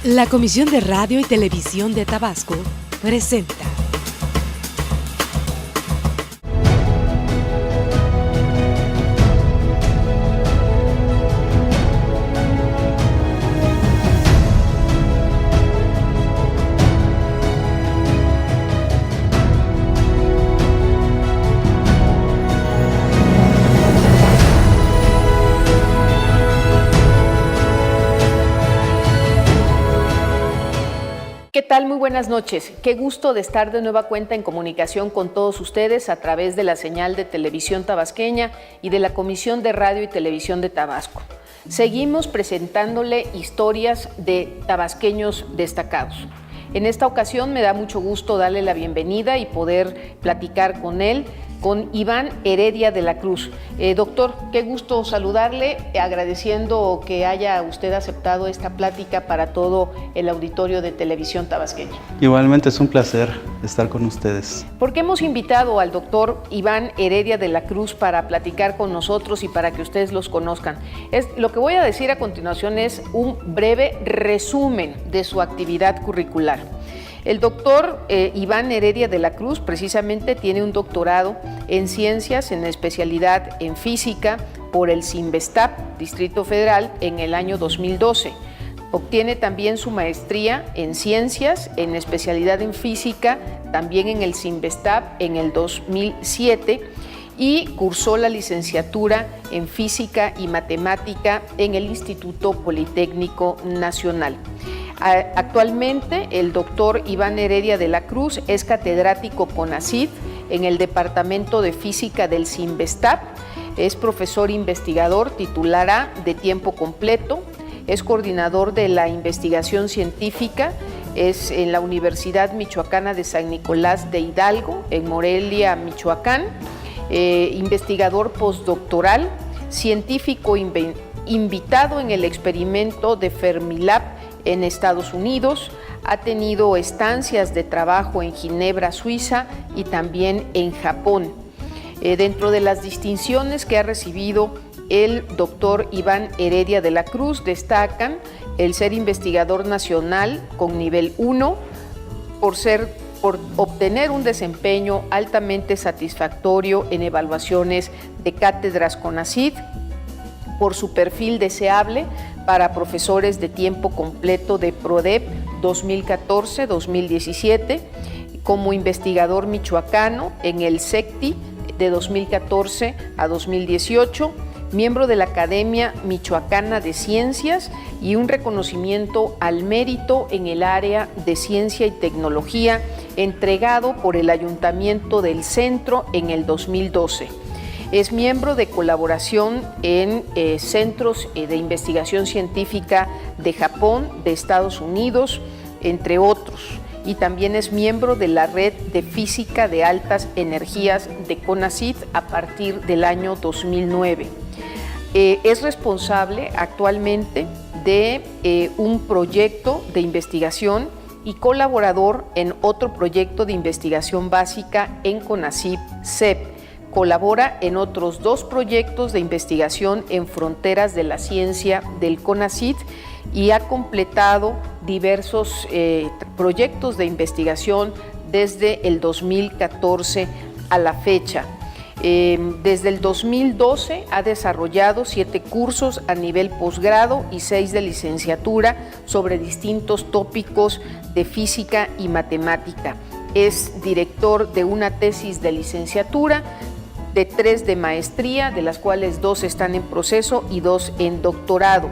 La Comisión de Radio y Televisión de Tabasco presenta ¿Qué tal? Muy buenas noches. Qué gusto de estar de nueva cuenta en comunicación con todos ustedes a través de la señal de televisión tabasqueña y de la Comisión de Radio y Televisión de Tabasco. Seguimos presentándole historias de tabasqueños destacados. En esta ocasión me da mucho gusto darle la bienvenida y poder platicar con él, con Iván Heredia de la Cruz. Doctor, qué gusto saludarle, agradeciendo que haya usted aceptado esta plática para todo el auditorio de televisión tabasqueña. Igualmente es un placer estar con ustedes. ¿Por qué hemos invitado al doctor Iván Heredia de la Cruz para platicar con nosotros y para que ustedes los conozcan? Lo que voy a decir a continuación es un breve resumen de su actividad curricular. El doctor Iván Heredia de la Cruz precisamente tiene un doctorado en ciencias en especialidad en física por el CINVESTAP, Distrito Federal, en el año 2012. Obtiene también su maestría en ciencias en especialidad en física, también en el CINVESTAP en el 2007, y cursó la licenciatura en física y matemática en el Instituto Politécnico Nacional. Actualmente, el doctor Iván Heredia de la Cruz es catedrático CONACYT en el Departamento de Física del CINVESTAP, es profesor investigador titular A de tiempo completo, es coordinador de la investigación científica, es en la Universidad Michoacana de San Nicolás de Hidalgo, en Morelia, Michoacán, investigador postdoctoral, científico invitado en el experimento de Fermilab en Estados Unidos, ha tenido estancias de trabajo en Ginebra, Suiza, y también en Japón. Dentro de las distinciones que ha recibido el doctor Iván Heredia de la Cruz destacan el ser investigador nacional con nivel 1, por obtener un desempeño altamente satisfactorio en evaluaciones de cátedras CONACYT, por su perfil deseable para profesores de tiempo completo de PRODEP 2014-2017, como investigador michoacano en el CECTI de 2014 a 2018, miembro de la Academia Michoacana de Ciencias y un reconocimiento al mérito en el área de ciencia y tecnología entregado por el Ayuntamiento del Centro en el 2012. Es miembro de colaboración en centros de investigación científica de Japón, de Estados Unidos, entre otros. Y también es miembro de la Red de Física de Altas Energías de CONACYT a partir del año 2009. Es responsable actualmente de un proyecto de investigación y colaborador en otro proyecto de investigación básica en CONACYT-CEP. Colabora en otros 2 proyectos de investigación en fronteras de la ciencia del CONACYT y ha completado diversos proyectos de investigación desde el 2014 a la fecha. Desde el 2012 ha desarrollado 7 cursos a nivel posgrado y 6 de licenciatura sobre distintos tópicos de física y matemática. Es director de una tesis de licenciatura, de 3 de maestría, de las cuales 2 están en proceso y 2 en doctorado.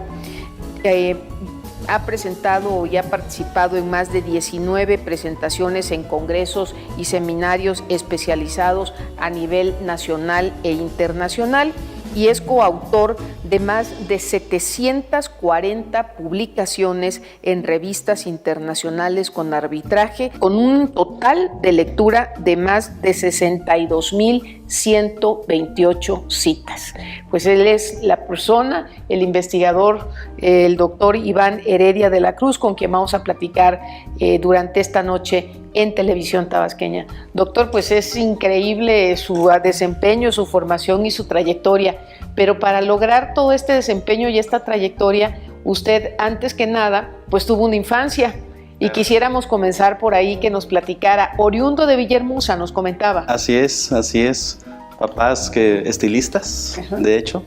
Ha presentado y ha participado en más de 19 presentaciones en congresos y seminarios especializados a nivel nacional e internacional y es coautor de más de 740 publicaciones en revistas internacionales con arbitraje, con un total de lectura de más de 62,128 citas. Pues él es la persona, el investigador, el doctor Iván Heredia de la Cruz, con quien vamos a platicar durante esta noche en televisión tabasqueña. Doctor, pues es increíble su desempeño, su formación y su trayectoria, pero para lograr todo este desempeño y esta trayectoria, usted antes que nada pues tuvo una infancia y quisiéramos comenzar por ahí que nos platicara. Oriundo de Villahermosa, nos comentaba. Así es. Papás estilistas, de hecho.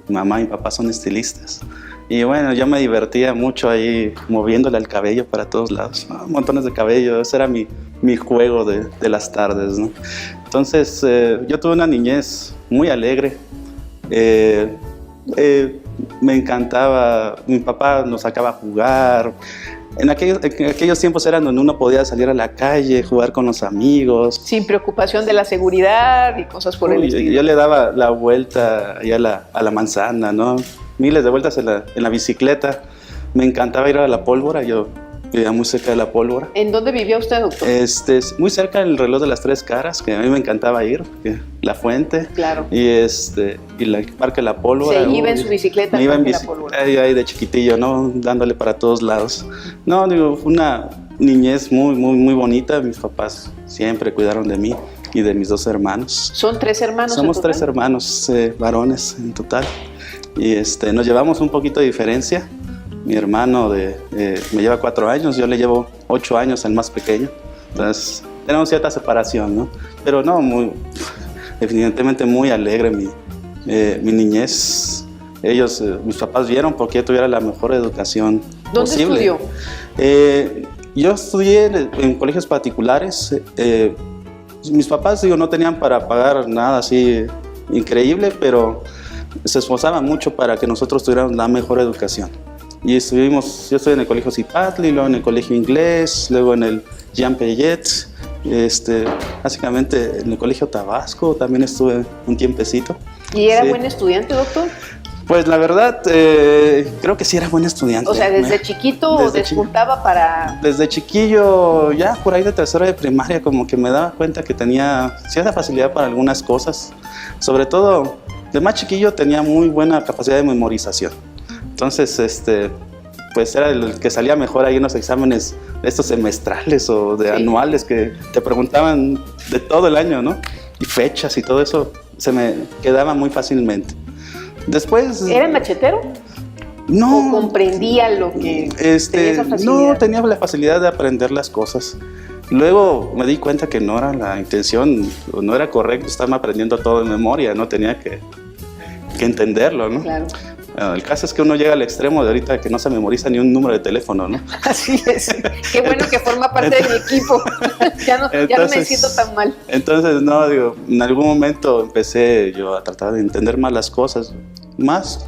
Mi mamá y mi papá son estilistas. Y bueno, yo me divertía mucho ahí moviéndole el cabello para todos lados, ¿no? Montones de cabello, ese era mi juego de las tardes, ¿no? Entonces, yo tuve una niñez muy alegre. Me encantaba, mi papá nos sacaba a jugar. En aquellos tiempos eran donde uno podía salir a la calle, jugar con los amigos. Sin preocupación de la seguridad y cosas por el estilo. Yo le daba la vuelta ahí a la manzana, ¿no? Miles de vueltas en la bicicleta. Me encantaba ir a la Pólvora, yo vivía muy cerca de la Pólvora. ¿En dónde vivía usted, doctor? Muy cerca del reloj de las Tres Caras, que a mí me encantaba ir, la Fuente. Claro. Y el Parque de la Pólvora. Se iba en su bicicleta al Parque de la Pólvora. Ahí de chiquitillo, ¿no? Dándole para todos lados. No, digo, fue una niñez muy bonita. Mis papás siempre cuidaron de mí y de mis 2 hermanos. ¿Son 3 hermanos? Somos 3 hermanos varones en total. Y nos llevamos un poquito de diferencia. Mi hermano me lleva 4 años, yo le llevo 8 años al más pequeño. Entonces, tenemos cierta separación, ¿no? Pero no, definitivamente muy alegre mi niñez. Mis papás vieron porque yo tuviera la mejor educación posible. ¿Dónde estudió? Yo estudié en colegios particulares. Mis papás, no tenían para pagar nada así increíble, pero se esforzaban mucho para que nosotros tuviéramos la mejor educación. Y yo estuve en el colegio Zipatli, luego en el colegio inglés, luego en el Jean Piaget, básicamente en el colegio Tabasco también estuve un tiempecito. ¿Y era buen estudiante, doctor? Pues la verdad, creo que sí era buen estudiante. O sea, ¿desde chiquito despuntaba para...? Desde chiquillo, ya por ahí de tercero de primaria, como que me daba cuenta que tenía cierta facilidad para algunas cosas. Sobre todo, de más chiquillo tenía muy buena capacidad de memorización. Entonces, pues era el que salía mejor ahí en los exámenes estos semestrales o anuales que te preguntaban de todo el año, ¿no? Y fechas y todo eso se me quedaba muy fácilmente. Después... ¿Era machetero? No. ¿O comprendía lo que tenía esa facilidad? No, tenía la facilidad de aprender las cosas. Luego me di cuenta que no era la intención, no era correcto estarme aprendiendo todo de memoria, no tenía que entenderlo, ¿no? Claro. El caso es que uno llega al extremo de ahorita que no se memoriza ni un número de teléfono, ¿no? Así es. Qué bueno que forma parte de mi equipo. ya no me siento tan mal. Entonces, no, digo, en algún momento empecé yo a tratar de entender más las cosas, más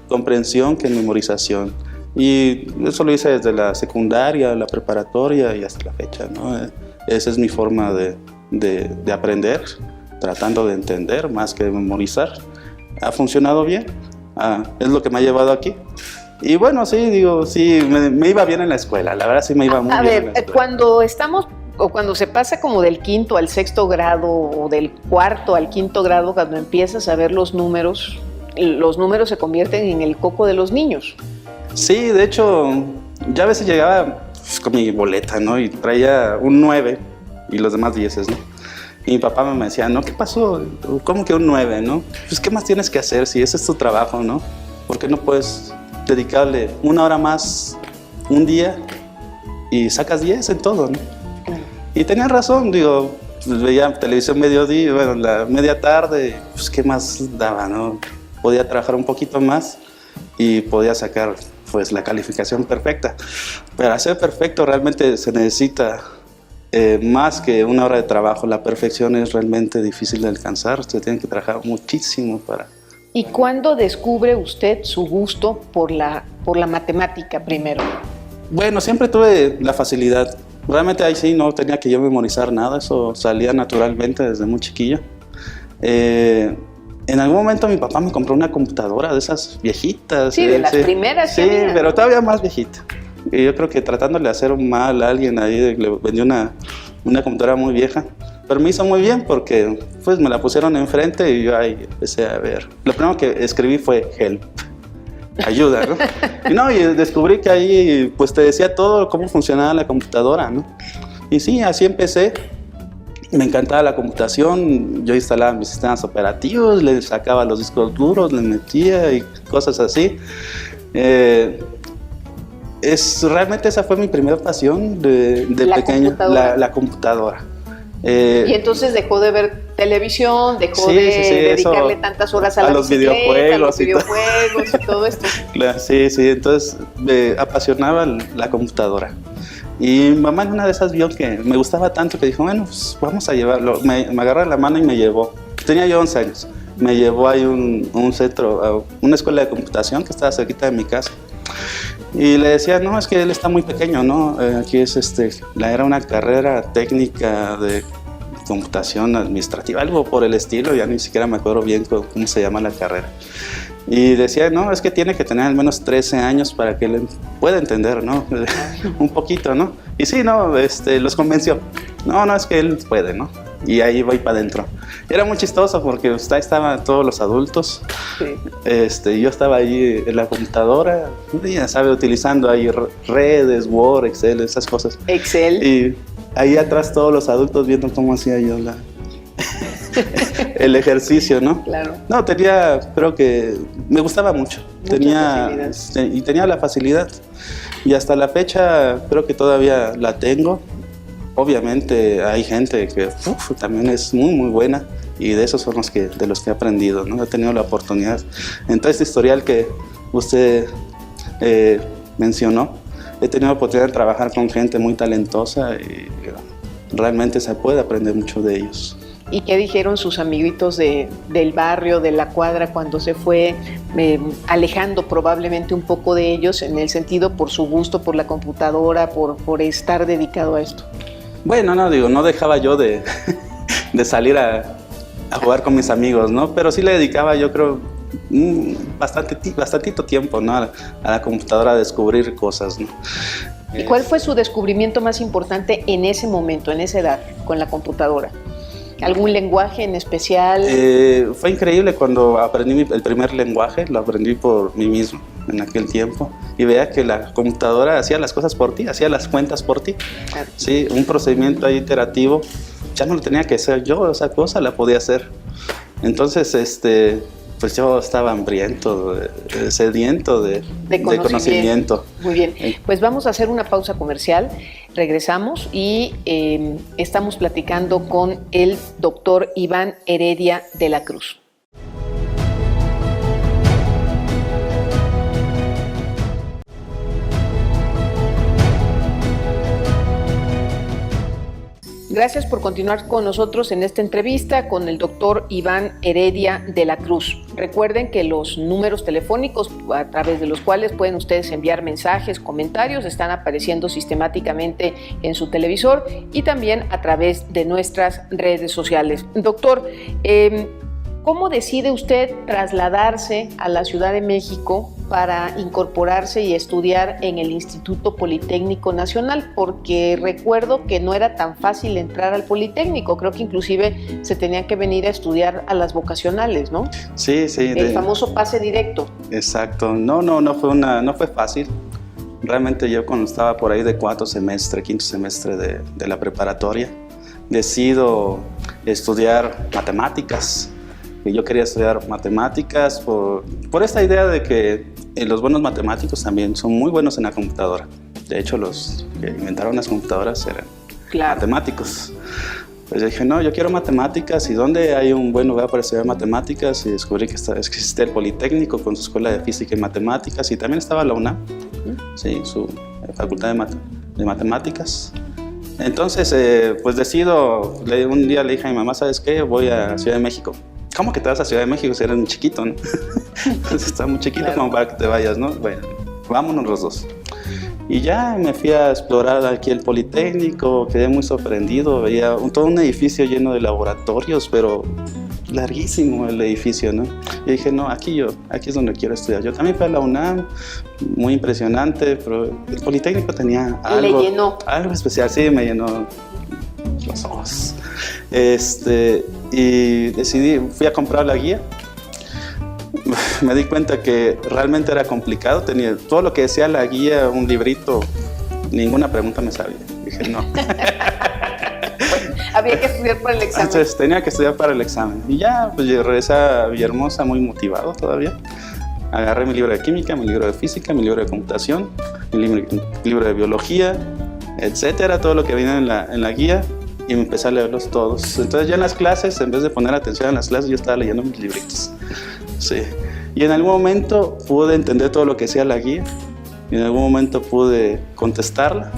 comprensión que memorización. Y eso lo hice desde la secundaria, la preparatoria y hasta la fecha, ¿no? Esa es mi forma de aprender, tratando de entender más que de memorizar. Ha funcionado bien. Es lo que me ha llevado aquí. Y bueno, sí, me iba bien en la escuela, la verdad sí me iba muy bien en la escuela. Cuando se pasa como del 5º al 6º grado o del 4º al 5º grado, cuando empiezas a ver los números se convierten en el coco de los niños. Sí, de hecho, ya a veces llegaba con mi boleta, ¿no? Y traía un 9 y los demás 10, ¿no? Y mi papá me decía, ¿no? ¿Qué pasó? ¿Cómo que un 9, no? Pues, ¿qué más tienes que hacer si ese es tu trabajo, no? ¿Por qué no puedes dedicarle 1 hora más un día y sacas 10 en todo, no? Y tenía razón, digo, pues veía televisión mediodía, bueno, la media tarde, pues ¿qué más daba, no? Podía trabajar un poquito más y podía sacar, pues, la calificación perfecta. Para ser perfecto realmente se necesita... más que 1 hora de trabajo, la perfección es realmente difícil de alcanzar, usted tiene que trabajar muchísimo para... ¿Y cuándo descubre usted su gusto por la matemática primero? Bueno, siempre tuve la facilidad, realmente ahí sí no tenía que yo memorizar nada, eso salía naturalmente desde muy chiquillo. En algún momento mi papá me compró una computadora de esas viejitas. Sí, de las primeras. Sí, pero todavía más viejita. Y yo creo que tratándole de hacer un mal a alguien ahí, le vendió una computadora muy vieja. Pero me hizo muy bien porque pues me la pusieron enfrente y yo ahí empecé a ver. Lo primero que escribí fue help, ayuda, ¿no? Y descubrí que ahí pues te decía todo cómo funcionaba la computadora, ¿no? Y sí, así empecé. Me encantaba la computación, yo instalaba mis sistemas operativos, le sacaba los discos duros, le metía y cosas así. Realmente esa fue mi primera pasión de pequeño, la computadora. Y entonces dejó de ver televisión, dejó de dedicarle tantas horas a los videojuegos y todo esto. Claro, sí, entonces me apasionaba la computadora. Y mi mamá en una de esas vio que me gustaba tanto que dijo, bueno, pues vamos a llevarlo. Me agarró la mano y me llevó. Tenía yo 11 años. Me llevó ahí un centro, una escuela de computación que estaba cerquita de mi casa. Y le decía, no, es que él está muy pequeño, ¿no? Aquí era una carrera técnica de computación administrativa, algo por el estilo, ya ni siquiera me acuerdo bien cómo se llama la carrera. Y decía, no, es que tiene que tener al menos 13 años para que él pueda entender, ¿no? Un poquito, ¿no? Y sí, no, los convenció. No, es que él puede, ¿no? Y ahí voy para adentro. Era muy chistoso porque ahí estaban todos los adultos. Sí. Yo estaba ahí en la computadora, ya sabe, utilizando ahí redes, Word, Excel, esas cosas. Excel. Y ahí atrás todos los adultos viendo cómo hacía yo el ejercicio, ¿no? Claro. No, creo que me gustaba mucho. Tenía la facilidad. Y hasta la fecha creo que todavía la tengo. Obviamente hay gente que también es muy, muy buena y de esos son de los que he aprendido, ¿no? He tenido la oportunidad. En todo este historial que usted mencionó, he tenido la oportunidad de trabajar con gente muy talentosa y realmente se puede aprender mucho de ellos. ¿Y qué dijeron sus amiguitos del barrio, de la cuadra, cuando se fue alejando probablemente un poco de ellos en el sentido por su gusto, por la computadora, por estar dedicado a esto? Bueno, no dejaba yo de salir a jugar con mis amigos, ¿no? Pero sí le dedicaba, yo creo, bastantito tiempo, ¿no? A la computadora a descubrir cosas, ¿no? ¿Y cuál fue su descubrimiento más importante en ese momento, en esa edad, con la computadora? ¿Algún lenguaje en especial? Fue increíble cuando aprendí el primer lenguaje, lo aprendí por mí mismo en aquel tiempo y veía que la computadora hacía las cosas por ti, hacía las cuentas por ti. Claro. Sí, un procedimiento ahí iterativo, ya no lo tenía que hacer yo, esa cosa la podía hacer. Entonces, pues yo estaba hambriento, sediento de conocimiento. Muy bien, pues vamos a hacer una pausa comercial, regresamos y estamos platicando con el doctor Iván Heredia de la Cruz. Gracias por continuar con nosotros en esta entrevista con el doctor Iván Heredia de la Cruz. Recuerden que los números telefónicos a través de los cuales pueden ustedes enviar mensajes, comentarios, están apareciendo sistemáticamente en su televisor y también a través de nuestras redes sociales. Doctor, ¿cómo decide usted trasladarse a la Ciudad de México para incorporarse y estudiar en el Instituto Politécnico Nacional? Porque recuerdo que no era tan fácil entrar al Politécnico, creo que inclusive se tenía que venir a estudiar a las vocacionales, ¿no? Sí. El famoso pase directo. Exacto, no fue fácil. Realmente yo cuando estaba por ahí de quinto semestre de la preparatoria, decido estudiar matemáticas. Yo quería estudiar matemáticas por esta idea de que los buenos matemáticos también son muy buenos en la computadora. De hecho, los que inventaron las computadoras eran matemáticos. Pues yo dije, no, yo quiero matemáticas. ¿Y dónde hay un buen lugar para estudiar matemáticas? Y descubrí que existía el Politécnico con su escuela de física y matemáticas. Y también estaba la UNAM, sí, su facultad de matemáticas. Entonces, pues un día le dije a mi mamá, ¿sabes qué? Voy a Ciudad de México. ¿Cómo que te vas a Ciudad de México si eres muy chiquito, no? Está muy chiquito como para que te vayas, ¿no? Bueno, vámonos los dos. Y ya me fui a explorar aquí el Politécnico, quedé muy sorprendido, veía todo un edificio lleno de laboratorios, pero larguísimo el edificio, ¿no? Y dije, no, aquí es donde quiero estudiar. Yo también fui a la UNAM, muy impresionante, pero el Politécnico tenía algo especial, sí, me llenó los ojos. Y fui a comprar la guía. Me di cuenta que realmente era complicado, tenía todo lo que decía la guía, un librito, ninguna pregunta me sabía. Dije, no. Había que estudiar para el examen. Entonces tenía que estudiar para el examen. Y ya, pues yo regresé a Villahermosa muy motivado todavía. Agarré mi libro de química, mi libro de física, mi libro de computación, mi libro de biología, etcétera, todo lo que viene en la guía, y me empecé a leerlos todos. Entonces ya en las clases, en vez de poner atención en las clases, yo estaba leyendo mis libritos. Sí. Y en algún momento pude entender todo lo que decía la guía, y en algún momento pude contestarla,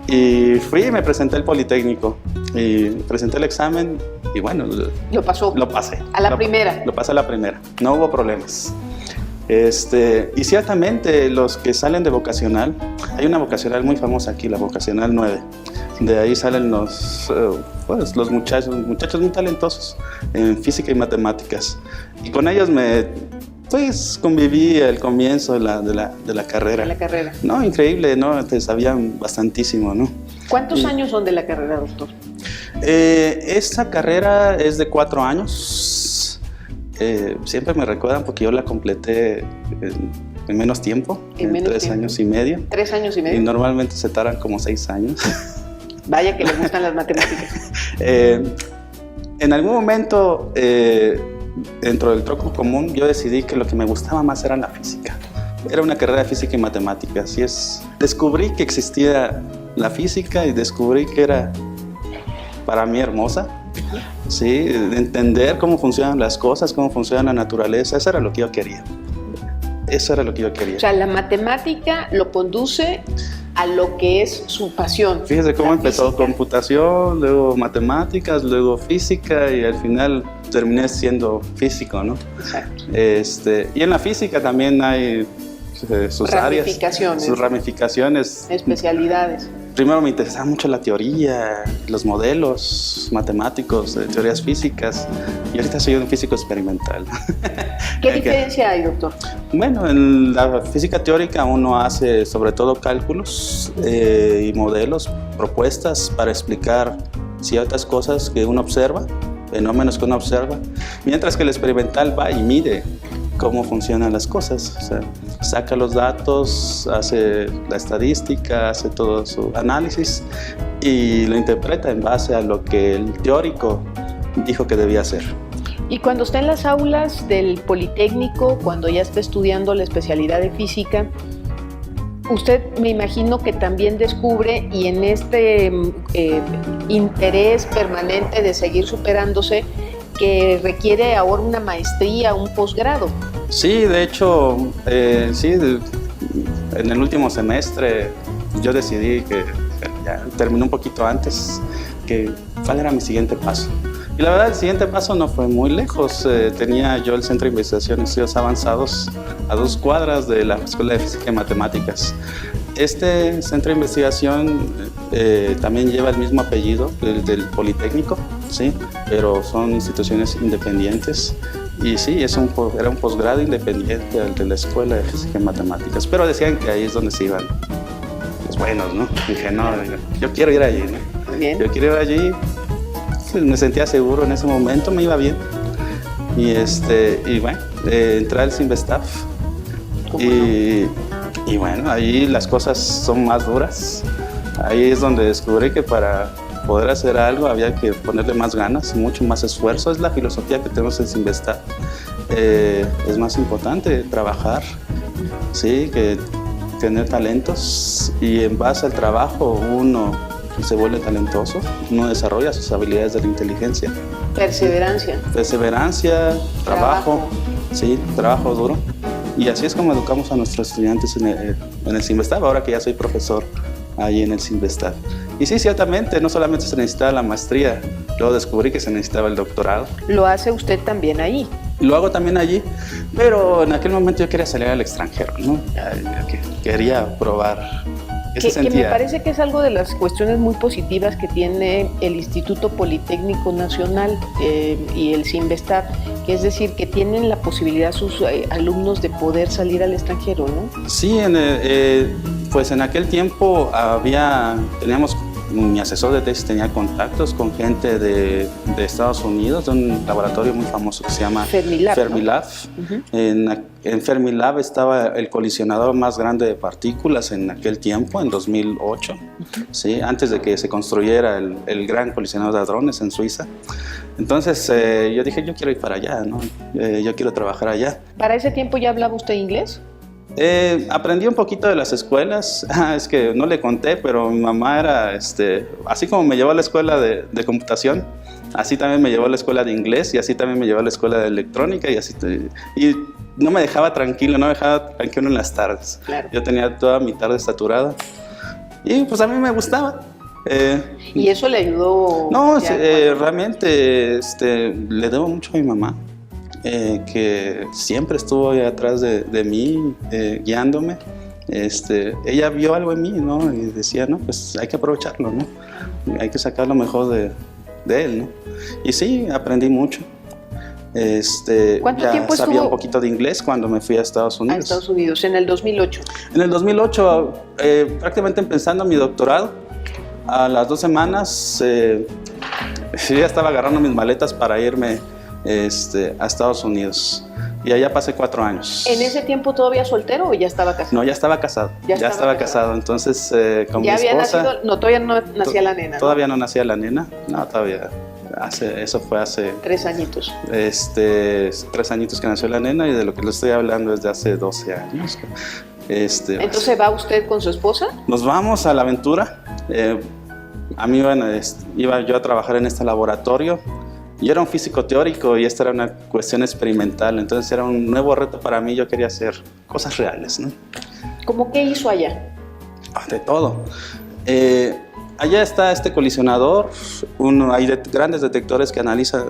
y fui y me presenté al Politécnico, y presenté el examen, y bueno, ¿Lo pasó? Lo pasé. ¿A la primera? Lo pasé a la primera, no hubo problemas. Y ciertamente los que salen de vocacional, hay una vocacional muy famosa aquí, la vocacional 9. De ahí salen los muchachos muy talentosos en física y matemáticas. Y con ellos conviví al comienzo de la carrera. De la carrera. No, increíble, ¿no? Te sabían bastantísimo, ¿no? ¿Cuántos años son de la carrera, doctor? Esta carrera es de 4 años. Siempre me recuerdan porque yo la completé en menos tiempo, en 3 años y medio. 3 años y medio. Y normalmente se tardan como 6 años. Vaya que le gustan las matemáticas. En algún momento, dentro del tronco común, yo decidí que lo que me gustaba más era la física. Era una carrera de física y matemáticas. Descubrí que existía la física y descubrí que era para mí hermosa. Sí, entender cómo funcionan las cosas, cómo funciona la naturaleza, eso era lo que yo quería. Eso era lo que yo quería. O sea, la matemática lo conduce a lo que es su pasión. Fíjese cómo empezó física. Computación, luego matemáticas, luego física y al final terminé siendo físico, ¿no? Exacto. Y en la física también hay sus áreas, sus ramificaciones. Especialidades. Primero me interesaba mucho la teoría, los modelos matemáticos, teorías físicas, y ahorita soy un físico experimental. ¿Qué diferencia hay, doctor? Bueno, en la física teórica uno hace sobre todo cálculos y modelos, propuestas para explicar ciertas cosas que uno observa, fenómenos que uno observa, mientras que el experimental va y mide cómo funcionan las cosas, o sea, saca los datos, hace la estadística, hace todo su análisis y lo interpreta en base a lo que el teórico dijo que debía hacer. Y cuando está en las aulas del Politécnico, cuando ya está estudiando la especialidad de física, usted me imagino que también descubre, y en este interés permanente de seguir superándose, que requiere ahora una maestría, un posgrado. Sí, de hecho, en el último semestre yo decidí que ya terminé un poquito antes, cuál era mi siguiente paso. Y la verdad, el siguiente paso no fue muy lejos. Tenía yo el Centro de Investigación y Estudios Avanzados a 2 cuadras de la Escuela de Física y Matemáticas. Este centro de investigación también lleva el mismo apellido del Politécnico, ¿sí? Pero son instituciones independientes. Y sí, era un posgrado independiente al de la Escuela de Física y Matemáticas. Pero decían que ahí es donde se iban los buenos, ¿no? Dije, no, yo quiero ir allí, ¿no? Bien. Yo quiero ir allí. Pues me sentía seguro en ese momento, me iba bien. Y bueno, entré al Cinvestav. Y bueno, ahí las cosas son más duras. Ahí es donde descubrí que para poder hacer algo había que ponerle más ganas, mucho más esfuerzo. Es la filosofía que tenemos en Cinvestav. Es más importante trabajar, ¿sí? Que tener talentos, y en base al trabajo uno se vuelve talentoso, uno desarrolla sus habilidades de la inteligencia. Perseverancia, trabajo, sí, trabajo duro. Y así es como educamos a nuestros estudiantes en el Cinvestav, ahora que ya soy profesor ahí en el Cinvestav. Y sí, ciertamente, no solamente se necesitaba la maestría, luego descubrí que se necesitaba el doctorado. ¿Lo hace usted también ahí? Lo hago también allí, pero en aquel momento yo quería salir al extranjero, ¿no? Quería probar. Que me parece que es algo de las cuestiones muy positivas que tiene el Instituto Politécnico Nacional y el Cinvestav, que es decir, que tienen la posibilidad sus alumnos de poder salir al extranjero, ¿no? Sí, pues en aquel tiempo teníamos mi asesor de tesis tenía contactos con gente de Estados Unidos, de un laboratorio muy famoso que se llama Fermilab. Fermilab. ¿No? En Fermilab estaba el colisionador más grande de partículas en aquel tiempo, en 2008, ¿sí? Antes de que se construyera el gran colisionador de hadrones en Suiza. Entonces yo dije, yo quiero ir para allá, ¿no? Yo quiero trabajar allá. ¿Para ese tiempo ya hablaba usted inglés? Aprendí un poquito de las escuelas. Es que no le conté, pero mi mamá era, así como me llevó a la escuela de computación, así también me llevó a la escuela de inglés y así también me llevó a la escuela de electrónica y no me dejaba tranquilo, en las tardes. Claro. Yo tenía toda mi tarde saturada y pues a mí me gustaba. ¿Y eso le ayudó? No, realmente le debo mucho a mi mamá. Que siempre estuvo ahí atrás de mí, guiándome. Ella vio algo en mí, ¿no? Y decía, no, pues hay que aprovecharlo, ¿no? Hay que sacar lo mejor de él, ¿no? Y sí, aprendí mucho. ¿Cuánto tiempo sabía estuvo? Un poquito de inglés cuando me fui a Estados Unidos. A Estados Unidos, en el 2008. En el 2008, prácticamente empezando mi doctorado, a las 2 semanas, yo ya estaba agarrando mis maletas para irme a Estados Unidos. Y allá pasé 4 años. ¿En ese tiempo todavía soltero o ya estaba casado? No, ya estaba casado. Ya estaba casado. Entonces, con mi esposa... ¿Ya había nacido? No, todavía no nacía la nena. Todavía no nacía la nena. No, todavía. Eso fue hace... 3 añitos. 3 añitos que nació la nena y de lo que le estoy hablando es de hace 12 años. Entonces, ¿va usted con su esposa? Nos vamos a la aventura. A mí iba yo a trabajar en este laboratorio. Yo era un físico teórico y esta era una cuestión experimental, entonces era un nuevo reto para mí. Yo quería hacer cosas reales, ¿no? ¿Cómo qué hizo allá? De todo. Allá está este colisionador. Hay grandes detectores que analizan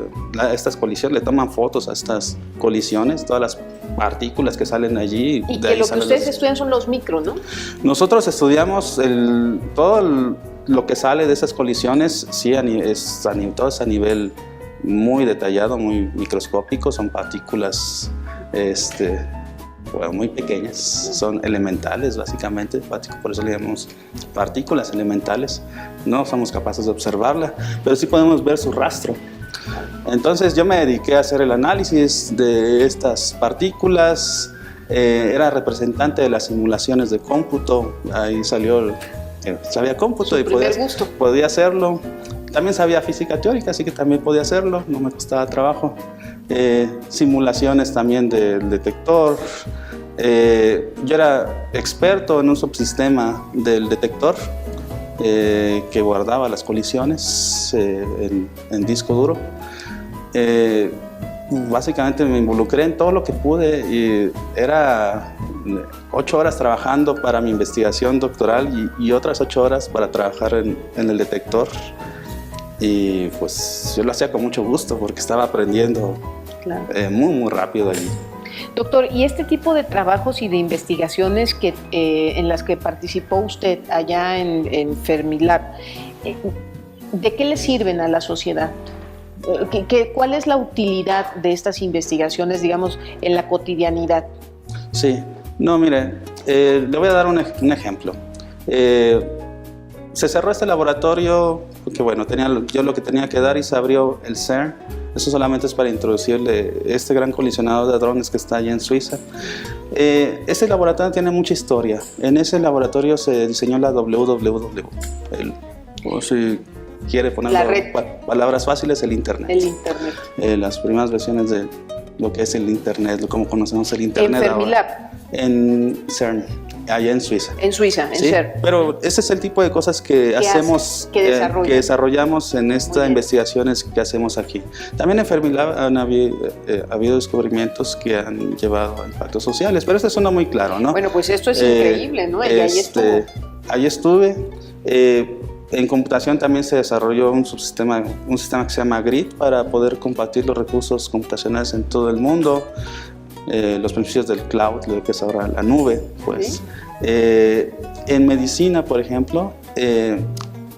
estas colisiones, le toman fotos a estas colisiones, todas las partículas que salen allí. Y que lo que ustedes estudian son los micro, ¿no? Nosotros estudiamos todo lo que sale de esas colisiones, sí, todo es a nivel muy detallado, muy microscópico. Son partículas muy pequeñas, son elementales básicamente, por eso le llamamos partículas elementales. No somos capaces de observarla, pero sí podemos ver su rastro. Entonces yo me dediqué a hacer el análisis de estas partículas. Era representante de las simulaciones de cómputo. Ahí salió, sabía cómputo y podía hacerlo. También sabía física teórica, así que también podía hacerlo, no me costaba trabajo. Simulaciones también del detector. Yo era experto en un subsistema del detector que guardaba las colisiones en disco duro. Básicamente me involucré en todo lo que pude y era 8 horas trabajando para mi investigación doctoral y otras 8 horas para trabajar en el detector. Y pues yo lo hacía con mucho gusto porque estaba aprendiendo muy rápido allí. Doctor, ¿y este tipo de trabajos y de investigaciones en las que participó usted allá en Fermilab, ¿de qué le sirven a la sociedad? ¿Cuál es la utilidad de estas investigaciones, digamos, en la cotidianidad? Sí, no, mire, le voy a dar un ejemplo. Se cerró este laboratorio porque, bueno, yo lo que tenía que dar y se abrió el CERN. Eso solamente es para introducirle este gran colisionador de hadrones que está allá en Suiza. Este laboratorio tiene mucha historia. En ese laboratorio se diseñó la WWW. O si quiere poner palabras fáciles, el Internet. El Internet. Las primeras versiones de lo que es el Internet, como conocemos el Internet ¿En Fermilab? ahora. En CERN, allá en Suiza. En Suiza, en sí, CERN. Pero ese es el tipo de cosas que hacemos, que desarrollamos en estas investigaciones que hacemos aquí. También en Fermilab han habido descubrimientos que han llevado a impactos sociales, pero esto es uno muy claro, ¿no? Bueno, pues esto es increíble, ¿no? Y ahí estuve. En computación también se desarrolló un sistema que se llama GRID para poder compartir los recursos computacionales en todo el mundo. Los principios del cloud, lo que es ahora la nube, pues. ¿Sí? En medicina, por ejemplo,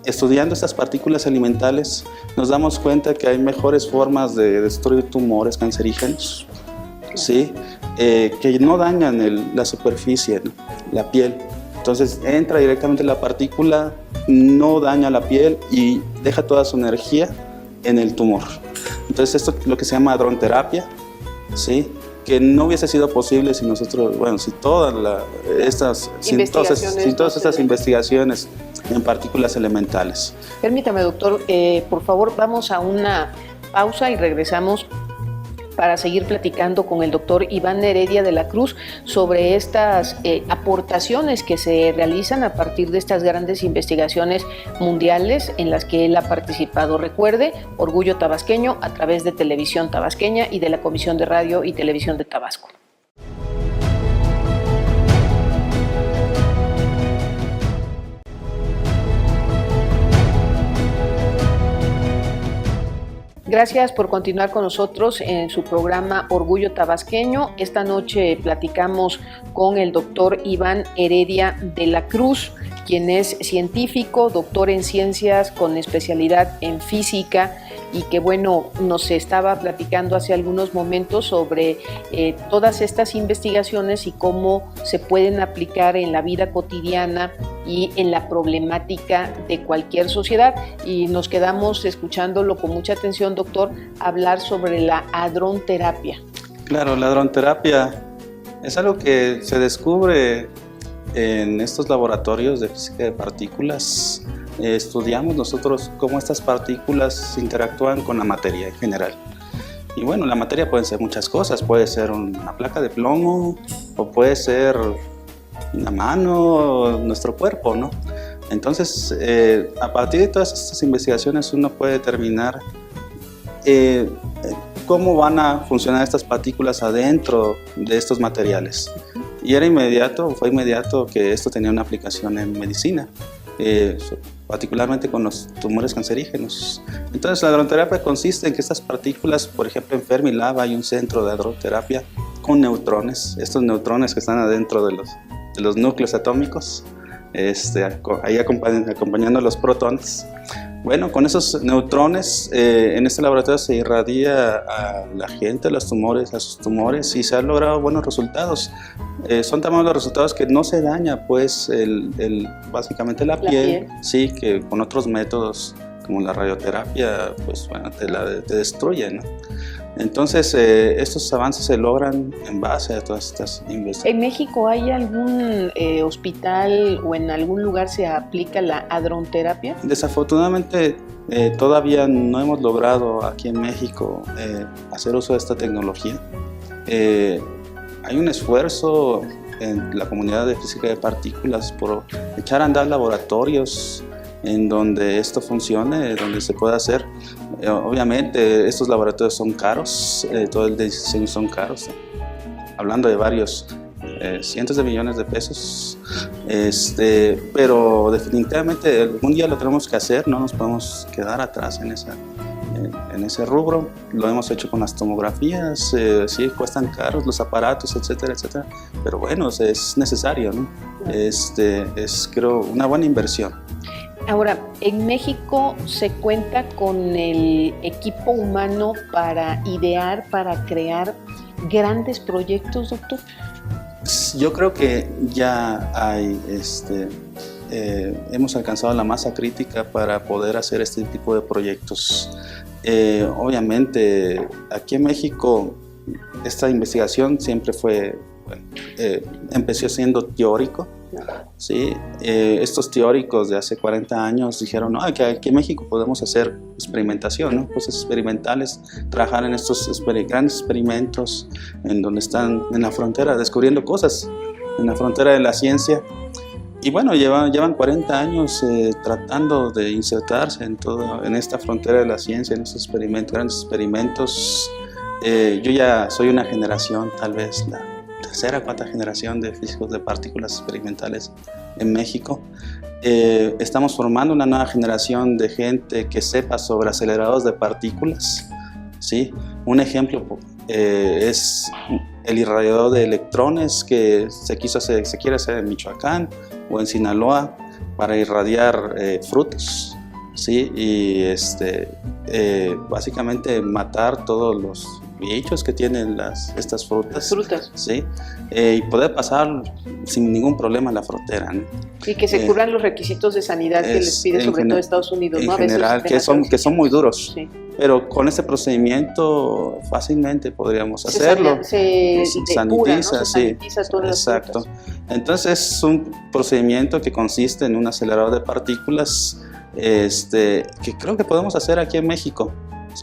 estudiando estas partículas elementales, nos damos cuenta que hay mejores formas de destruir tumores cancerígenos, ¿sí? Que no dañan la superficie, ¿no? La piel, Entonces entra directamente la partícula, no daña la piel y deja toda su energía en el tumor. Entonces esto es lo que se llama hadronterapia, ¿sí? Que no hubiese sido posible si nosotros, bueno, si todas estas investigaciones en partículas elementales. Permítame, doctor, por favor, vamos a una pausa y regresamos para seguir platicando con el doctor Iván Heredia de la Cruz sobre estas aportaciones que se realizan a partir de estas grandes investigaciones mundiales en las que él ha participado. Recuerde, Orgullo Tabasqueño a través de Televisión Tabasqueña y de la Comisión de Radio y Televisión de Tabasco. Gracias por continuar con nosotros en su programa Orgullo Tabasqueño. Esta noche platicamos con el doctor Iván Heredia de la Cruz, quien es científico, doctor en ciencias con especialidad en física y que, bueno, nos estaba platicando hace algunos momentos sobre todas estas investigaciones y cómo se pueden aplicar en la vida cotidiana y en la problemática de cualquier sociedad. Y nos quedamos escuchándolo con mucha atención, doctor, hablar sobre la hadronterapia. Claro, la hadronterapia es algo que se descubre en estos laboratorios de física de partículas. Estudiamos nosotros cómo estas partículas interactúan con la materia en general. Y bueno, la materia puede ser muchas cosas, puede ser una placa de plomo o puede ser una mano, nuestro cuerpo, ¿no? Entonces, a partir de todas estas investigaciones uno puede determinar cómo van a funcionar estas partículas adentro de estos materiales. Y fue inmediato que esto tenía una aplicación en medicina, particularmente con los tumores cancerígenos. Entonces la hadronterapia consiste en que estas partículas, por ejemplo en Fermilab hay un centro de hadronterapia con neutrones, estos neutrones que están adentro de los núcleos atómicos, ahí acompañando a los protones. Bueno, con esos neutrones en este laboratorio se irradia a la gente, a sus tumores, y se han logrado buenos resultados. Son tan buenos los resultados que no se daña pues básicamente la piel, sí, que con otros métodos como la radioterapia pues bueno, te destruye, ¿no? Entonces, estos avances se logran en base a todas estas investigaciones. ¿En México hay algún hospital o en algún lugar se aplica la hadronterapia? Desafortunadamente, todavía no hemos logrado aquí en México hacer uso de esta tecnología. Hay un esfuerzo en la comunidad de física de partículas por echar a andar laboratorios en donde esto funcione, donde se pueda hacer. Obviamente estos laboratorios son caros, todo el diseño son caros, hablando de varios cientos de millones de pesos, pero definitivamente algún día lo tenemos que hacer, no nos podemos quedar atrás en ese rubro. Lo hemos hecho con las tomografías, sí cuestan caros los aparatos, etcétera, etcétera, pero bueno, es necesario, ¿no? Es creo una buena inversión. Ahora, ¿en México se cuenta con el equipo humano para idear, para crear grandes proyectos, doctor? Yo creo que ya hay, hemos alcanzado la masa crítica para poder hacer este tipo de proyectos. Obviamente, aquí en México, esta investigación siempre fue, empezó siendo teórico. Sí, estos teóricos de hace 40 años dijeron, no, que aquí en México podemos hacer experimentación, ¿no? Cosas experimentales, trabajar en estos grandes experimentos en donde están en la frontera, descubriendo cosas en la frontera de la ciencia. Y bueno, llevan 40 años tratando de insertarse en esta frontera de la ciencia, en estos grandes experimentos. Yo ya soy una generación, tal vez la tercera o cuarta generación de físicos de partículas experimentales en México. Estamos formando una nueva generación de gente que sepa sobre aceleradores de partículas, ¿sí? Un ejemplo es el irradiador de electrones que se quiere hacer en Michoacán o en Sinaloa para irradiar frutos, ¿sí? Y básicamente matar todos bichos que tienen estas frutas. Frutas. Sí, y poder pasar sin ningún problema la frontera, ¿no? Y que se cubran los requisitos de sanidad que les pide sobre todo Estados Unidos, en ¿no? general, que son muy duros. Sí. Pero con este procedimiento fácilmente podríamos hacerlo. Se sanitiza, ¿no? Se sanitiza todas las exacto. frutas. Entonces es un procedimiento que consiste en un acelerador de partículas que creo que podemos hacer aquí en México.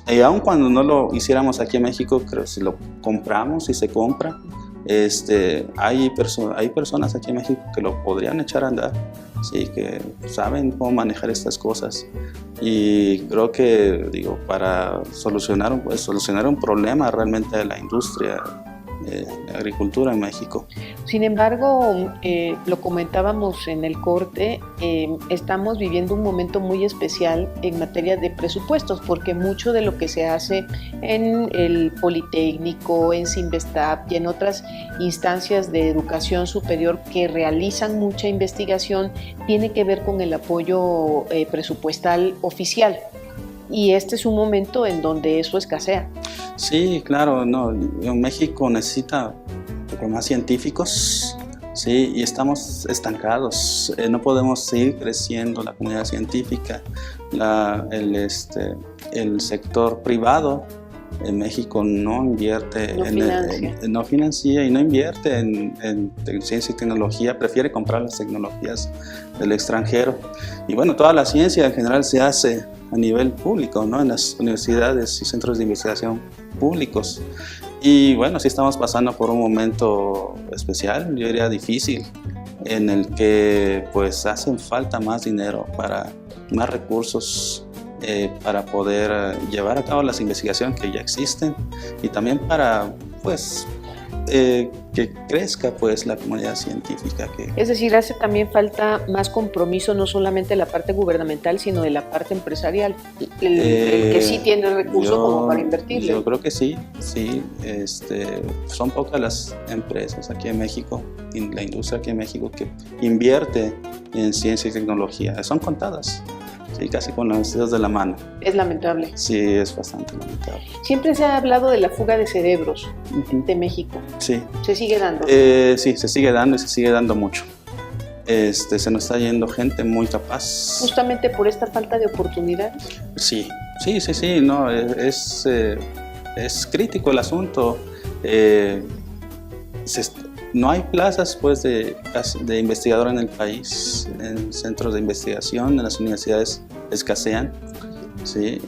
Y aun cuando no lo hiciéramos aquí en México, creo que si lo compramos, si se compra, hay personas aquí en México que lo podrían echar a andar, sí, que saben cómo manejar estas cosas. Y creo que, para solucionar un problema realmente de la industria de agricultura en México. Sin embargo, lo comentábamos en el corte, estamos viviendo un momento muy especial en materia de presupuestos, porque mucho de lo que se hace en el Politécnico, en Cinvestav y en otras instancias de educación superior que realizan mucha investigación tiene que ver con el apoyo presupuestal oficial. Y este es un momento en donde eso escasea. Sí, claro, no, México necesita más científicos, sí, y estamos estancados. No podemos seguir creciendo la comunidad científica. El sector privado en México no invierte, no financia y no invierte en ciencia y tecnología, prefiere comprar las tecnologías del extranjero. Y bueno, toda la ciencia en general se hace a nivel público, ¿no? En las universidades y centros de investigación públicos. Y bueno, sí estamos pasando por un momento especial, yo diría difícil, en el que pues hacen falta más dinero, más recursos para poder llevar a cabo las investigaciones que ya existen y también para pues que crezca pues la comunidad científica. Es decir, hace también falta más compromiso, no solamente de la parte gubernamental, sino de la parte empresarial, el que sí tiene recursos como para invertirle. Yo creo que sí. Son pocas las empresas aquí en México, la industria aquí en México que invierte en ciencia y tecnología. Son contadas. Sí, casi con los dedos de la mano. Es lamentable. Sí, es bastante lamentable. Siempre se ha hablado de la fuga de cerebros de México. Sí. ¿Se sigue dando? Sí, se sigue dando y se sigue dando mucho. Se nos está yendo gente muy capaz. Justamente por esta falta de oportunidades. Sí, no, es crítico el asunto. No hay plazas pues de investigador en el país, en centros de investigación, en las universidades escasean, ¿sí?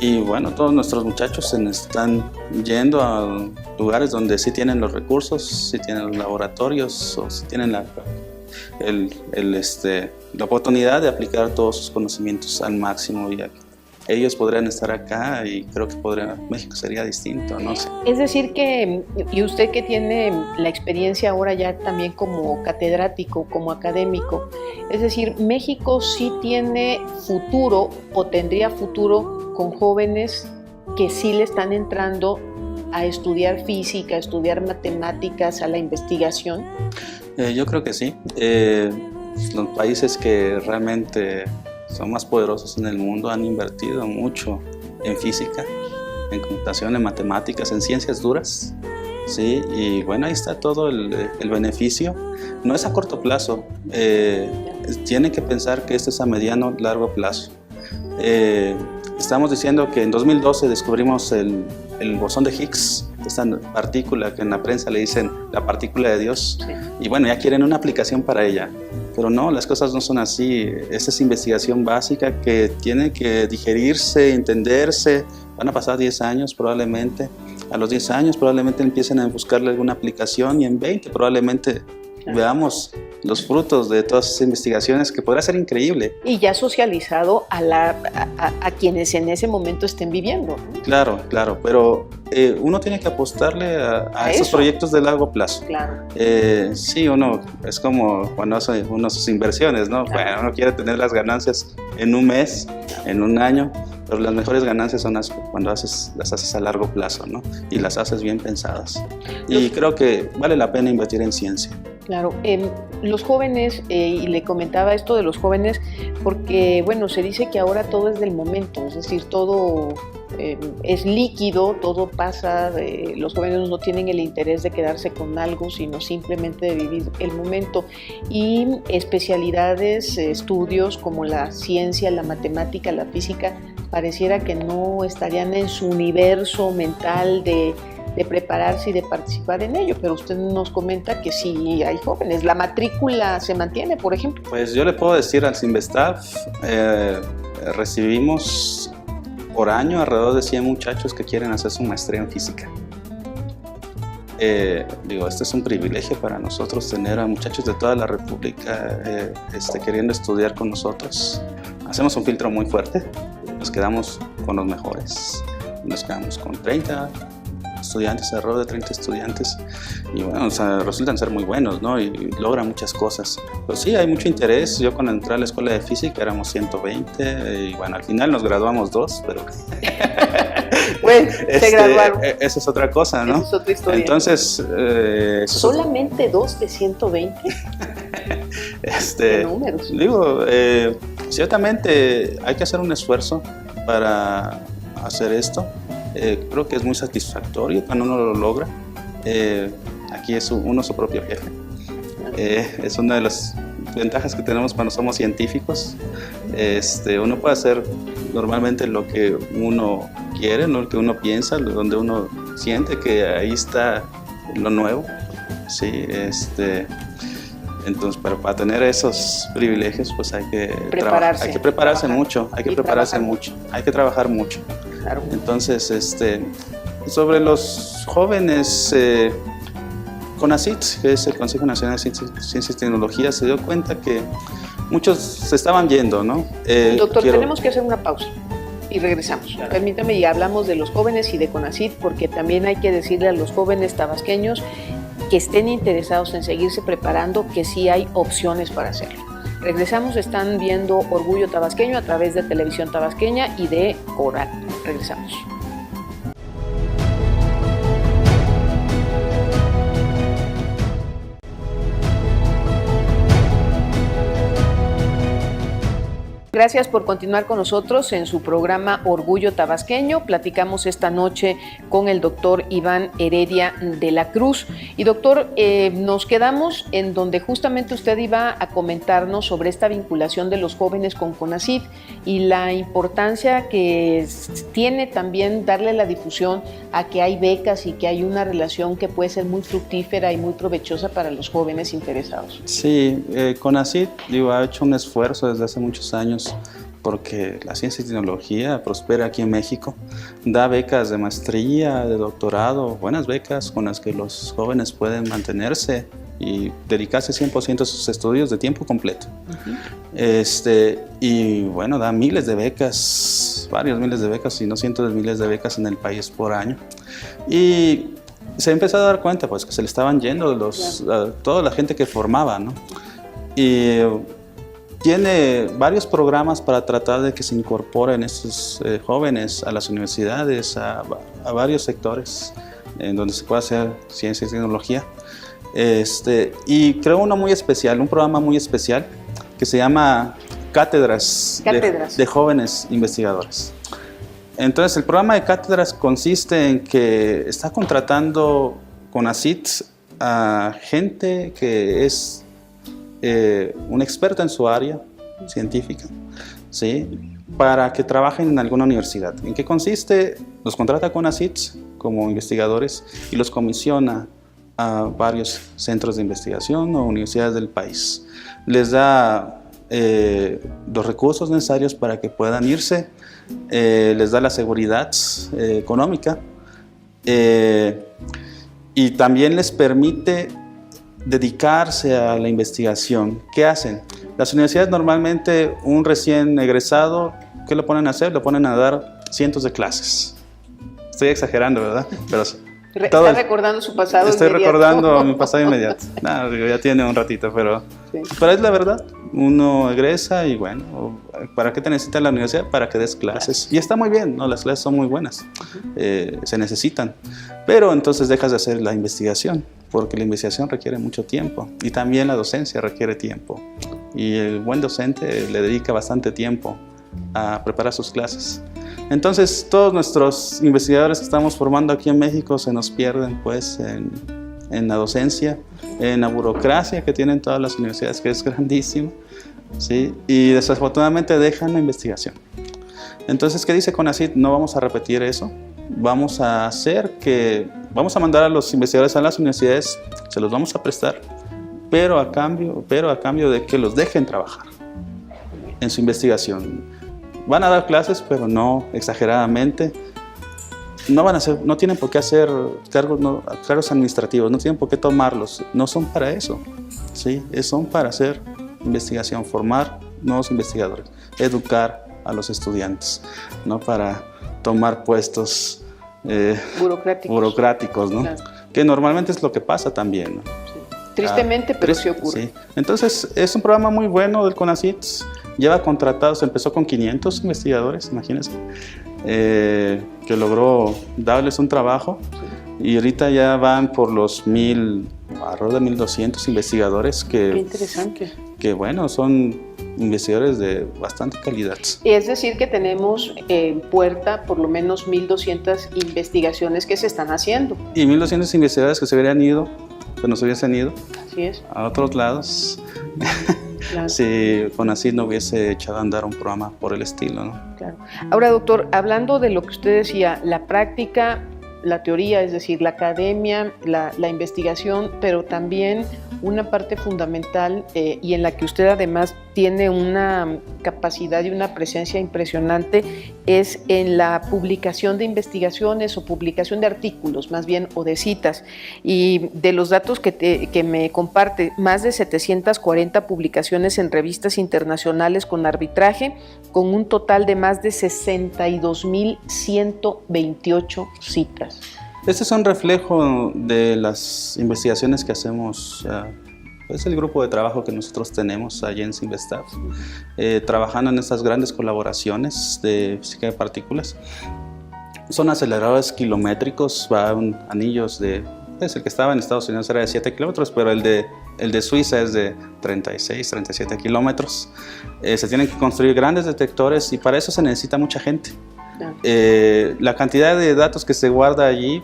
Y bueno, todos nuestros muchachos se están yendo a lugares donde sí tienen los recursos, sí tienen los laboratorios o sí tienen la oportunidad de aplicar todos sus conocimientos al máximo, y ellos podrían estar acá y creo que México sería distinto, no sé. Es decir que, y usted que tiene la experiencia ahora ya también como catedrático, como académico, es decir, México sí tiene futuro o tendría futuro con jóvenes que sí le están entrando a estudiar física, a estudiar matemáticas, a la investigación. Yo creo que sí. Los países que realmente son más poderosos en el mundo han invertido mucho en física, en computación, en matemáticas, en ciencias duras, ¿sí? Y bueno, ahí está todo el beneficio. No es a corto plazo, tienen que pensar que esto es a mediano, largo plazo. Estamos diciendo que en 2012 descubrimos el bosón de Higgs, esta partícula que en la prensa le dicen la partícula de Dios, sí. Y bueno, ya quieren una aplicación para ella. Pero no, las cosas no son así. Esta es investigación básica que tiene que digerirse, entenderse. Van a pasar 10 años probablemente. A los 10 años probablemente empiecen a buscarle alguna aplicación y en 20 probablemente veamos los frutos de todas esas investigaciones, que podrá ser increíble. Y ya socializado a quienes en ese momento estén viviendo, ¿no? Claro, pero uno tiene que apostarle a esos proyectos de largo plazo. Claro. Sí, uno es como cuando hace sus inversiones, ¿no? Claro. Bueno, uno quiere tener las ganancias en un mes, en un año, pero las mejores ganancias son cuando las haces a largo plazo, ¿no? Y las haces bien pensadas. Y creo que vale la pena invertir en ciencia. Claro, los jóvenes, y le comentaba esto de los jóvenes, porque bueno, se dice que ahora todo es del momento, es decir, todo es líquido, todo pasa, los jóvenes no tienen el interés de quedarse con algo, sino simplemente de vivir el momento. Y especialidades, estudios como la ciencia, la matemática, la física, pareciera que no estarían en su universo mental de prepararse y de participar en ello, pero usted nos comenta que sí hay jóvenes. ¿La matrícula se mantiene, por ejemplo? Pues yo le puedo decir al Cinvestav, recibimos por año alrededor de 100 muchachos que quieren hacer su maestría en física. Este es un privilegio para nosotros tener a muchachos de toda la República queriendo estudiar con nosotros. Hacemos un filtro muy fuerte, nos quedamos con los mejores, nos quedamos con 30 estudiantes, alrededor de 30 estudiantes, y bueno, resultan ser muy buenos, ¿no? Y logran muchas cosas. Pero sí, hay mucho interés. Yo cuando entré a la escuela de física éramos 120, y bueno, al final nos graduamos 2, pero... Bueno, se graduaron. Esa es otra cosa, ¿no? Esa es otra historia. Entonces... ¿Solamente 2 de 120? ¿Qué números? Digo, ciertamente hay que hacer un esfuerzo para hacer esto. Creo que es muy satisfactorio cuando uno lo logra. Aquí es uno su propio jefe. Es una de las ventajas que tenemos cuando somos científicos. Uno puede hacer normalmente lo que uno quiere, lo que uno piensa, donde uno siente que ahí está lo nuevo. Sí, entonces, pero para tener esos privilegios, pues hay que prepararse mucho, hay que trabajar mucho. Claro. Entonces, sobre los jóvenes, CONACYT, que es el Consejo Nacional de Ciencias y Tecnologías, se dio cuenta que muchos se estaban yendo, ¿no? Doctor, tenemos que hacer una pausa y regresamos. Claro. Permítame, y hablamos de los jóvenes y de CONACYT, porque también hay que decirle a los jóvenes tabasqueños que estén interesados en seguirse preparando, que sí hay opciones para hacerlo. Regresamos, están viendo Orgullo Tabasqueño a través de Televisión Tabasqueña y de Coral. Regresamos. Gracias por continuar con nosotros en su programa Orgullo Tabasqueño. Platicamos esta noche con el doctor Iván Heredia de la Cruz. Y doctor, nos quedamos en donde justamente usted iba a comentarnos sobre esta vinculación de los jóvenes con CONACYT y la importancia que tiene también darle la difusión a que hay becas y que hay una relación que puede ser muy fructífera y muy provechosa para los jóvenes interesados. Sí, CONACYT ha hecho un esfuerzo desde hace muchos años porque la ciencia y tecnología prospera aquí en México. Da becas de maestría, de doctorado, buenas becas con las que los jóvenes pueden mantenerse y dedicarse 100% a sus estudios de tiempo completo. Y bueno, da miles de becas, varios miles de becas, si no cientos de miles de becas en el país por año. Y se empezó a dar cuenta pues que se le estaban yendo toda la gente que formaba, ¿no? Y tiene varios programas para tratar de que se incorporen estos jóvenes a las universidades, a varios sectores en donde se puede hacer ciencia y tecnología. Y creo uno muy especial, un programa muy especial que se llama Cátedras. De jóvenes investigadores. Entonces, el programa de cátedras consiste en que está contratando CONACYT a gente que es una experta en su área científica, ¿sí? Para que trabajen en alguna universidad. ¿En qué consiste? Los contrata CONACYT como investigadores y los comisiona a varios centros de investigación o universidades del país. Les da los recursos necesarios para que puedan irse, les da la seguridad económica y también les permite dedicarse a la investigación. ¿Qué hacen? Las universidades normalmente, un recién egresado, ¿qué lo ponen a hacer? Lo ponen a dar cientos de clases. Estoy exagerando, ¿verdad? Pero está recordando su pasado Estoy inmediato. recordando mi pasado inmediato. No, ya tiene un ratito, pero es la verdad. Uno egresa y bueno, ¿para qué te necesita la universidad? Para que des clases. Y está muy bien, ¿no? Las clases son muy buenas, se necesitan. Pero entonces dejas de hacer la investigación, porque la investigación requiere mucho tiempo y también la docencia requiere tiempo. Y el buen docente le dedica bastante tiempo a preparar sus clases. Entonces, todos nuestros investigadores que estamos formando aquí en México se nos pierden pues en la docencia, en la burocracia que tienen todas las universidades, que es grandísima, ¿sí? Y desafortunadamente dejan la investigación. Entonces, ¿qué dice CONACYT? No vamos a repetir eso. Vamos a mandar a los investigadores a las universidades, se los vamos a prestar, pero a cambio de que los dejen trabajar en su investigación. Van a dar clases, pero no exageradamente. No tienen por qué hacer cargos administrativos, no tienen por qué tomarlos. No son para eso, ¿sí? Son para hacer investigación, formar nuevos investigadores, educar a los estudiantes, no para tomar puestos burocráticos, ¿no? Claro. Que normalmente es lo que pasa también, ¿no? Sí. Tristemente, pero sí ocurre. Sí. Entonces, es un programa muy bueno del CONACYT. Lleva contratados, empezó con 500 investigadores, imagínense, que logró darles un trabajo, y ahorita ya van por los alrededor de 1,200 investigadores Qué interesante. Que bueno, son investigadores de bastante calidad. Es decir, que tenemos en puerta por lo menos 1,200 investigaciones que se están haciendo. Y 1,200 investigadores que se hubiesen ido, Así es. A otros lados. Claro. Si CONACYT no hubiese echado a andar un programa por el estilo, ¿no? Claro. Ahora, doctor, hablando de lo que usted decía, la práctica, la teoría, es decir, la academia, la investigación, pero también una parte fundamental y en la que usted además tiene una capacidad y una presencia impresionante es en la publicación de investigaciones o publicación de artículos, más bien, o de citas. Y de los datos que me comparte, más de 740 publicaciones en revistas internacionales con arbitraje, con un total de más de 62,128 citas. Este es un reflejo de las investigaciones que hacemos. Es el grupo de trabajo que nosotros tenemos allá en Cinvestav, trabajando en estas grandes colaboraciones de física de partículas. Son aceleradores kilométricos, van anillos el que estaba en Estados Unidos era de 7 kilómetros, pero el de Suiza es de 36, 37 kilómetros. Se tienen que construir grandes detectores y para eso se necesita mucha gente. La cantidad de datos que se guarda allí,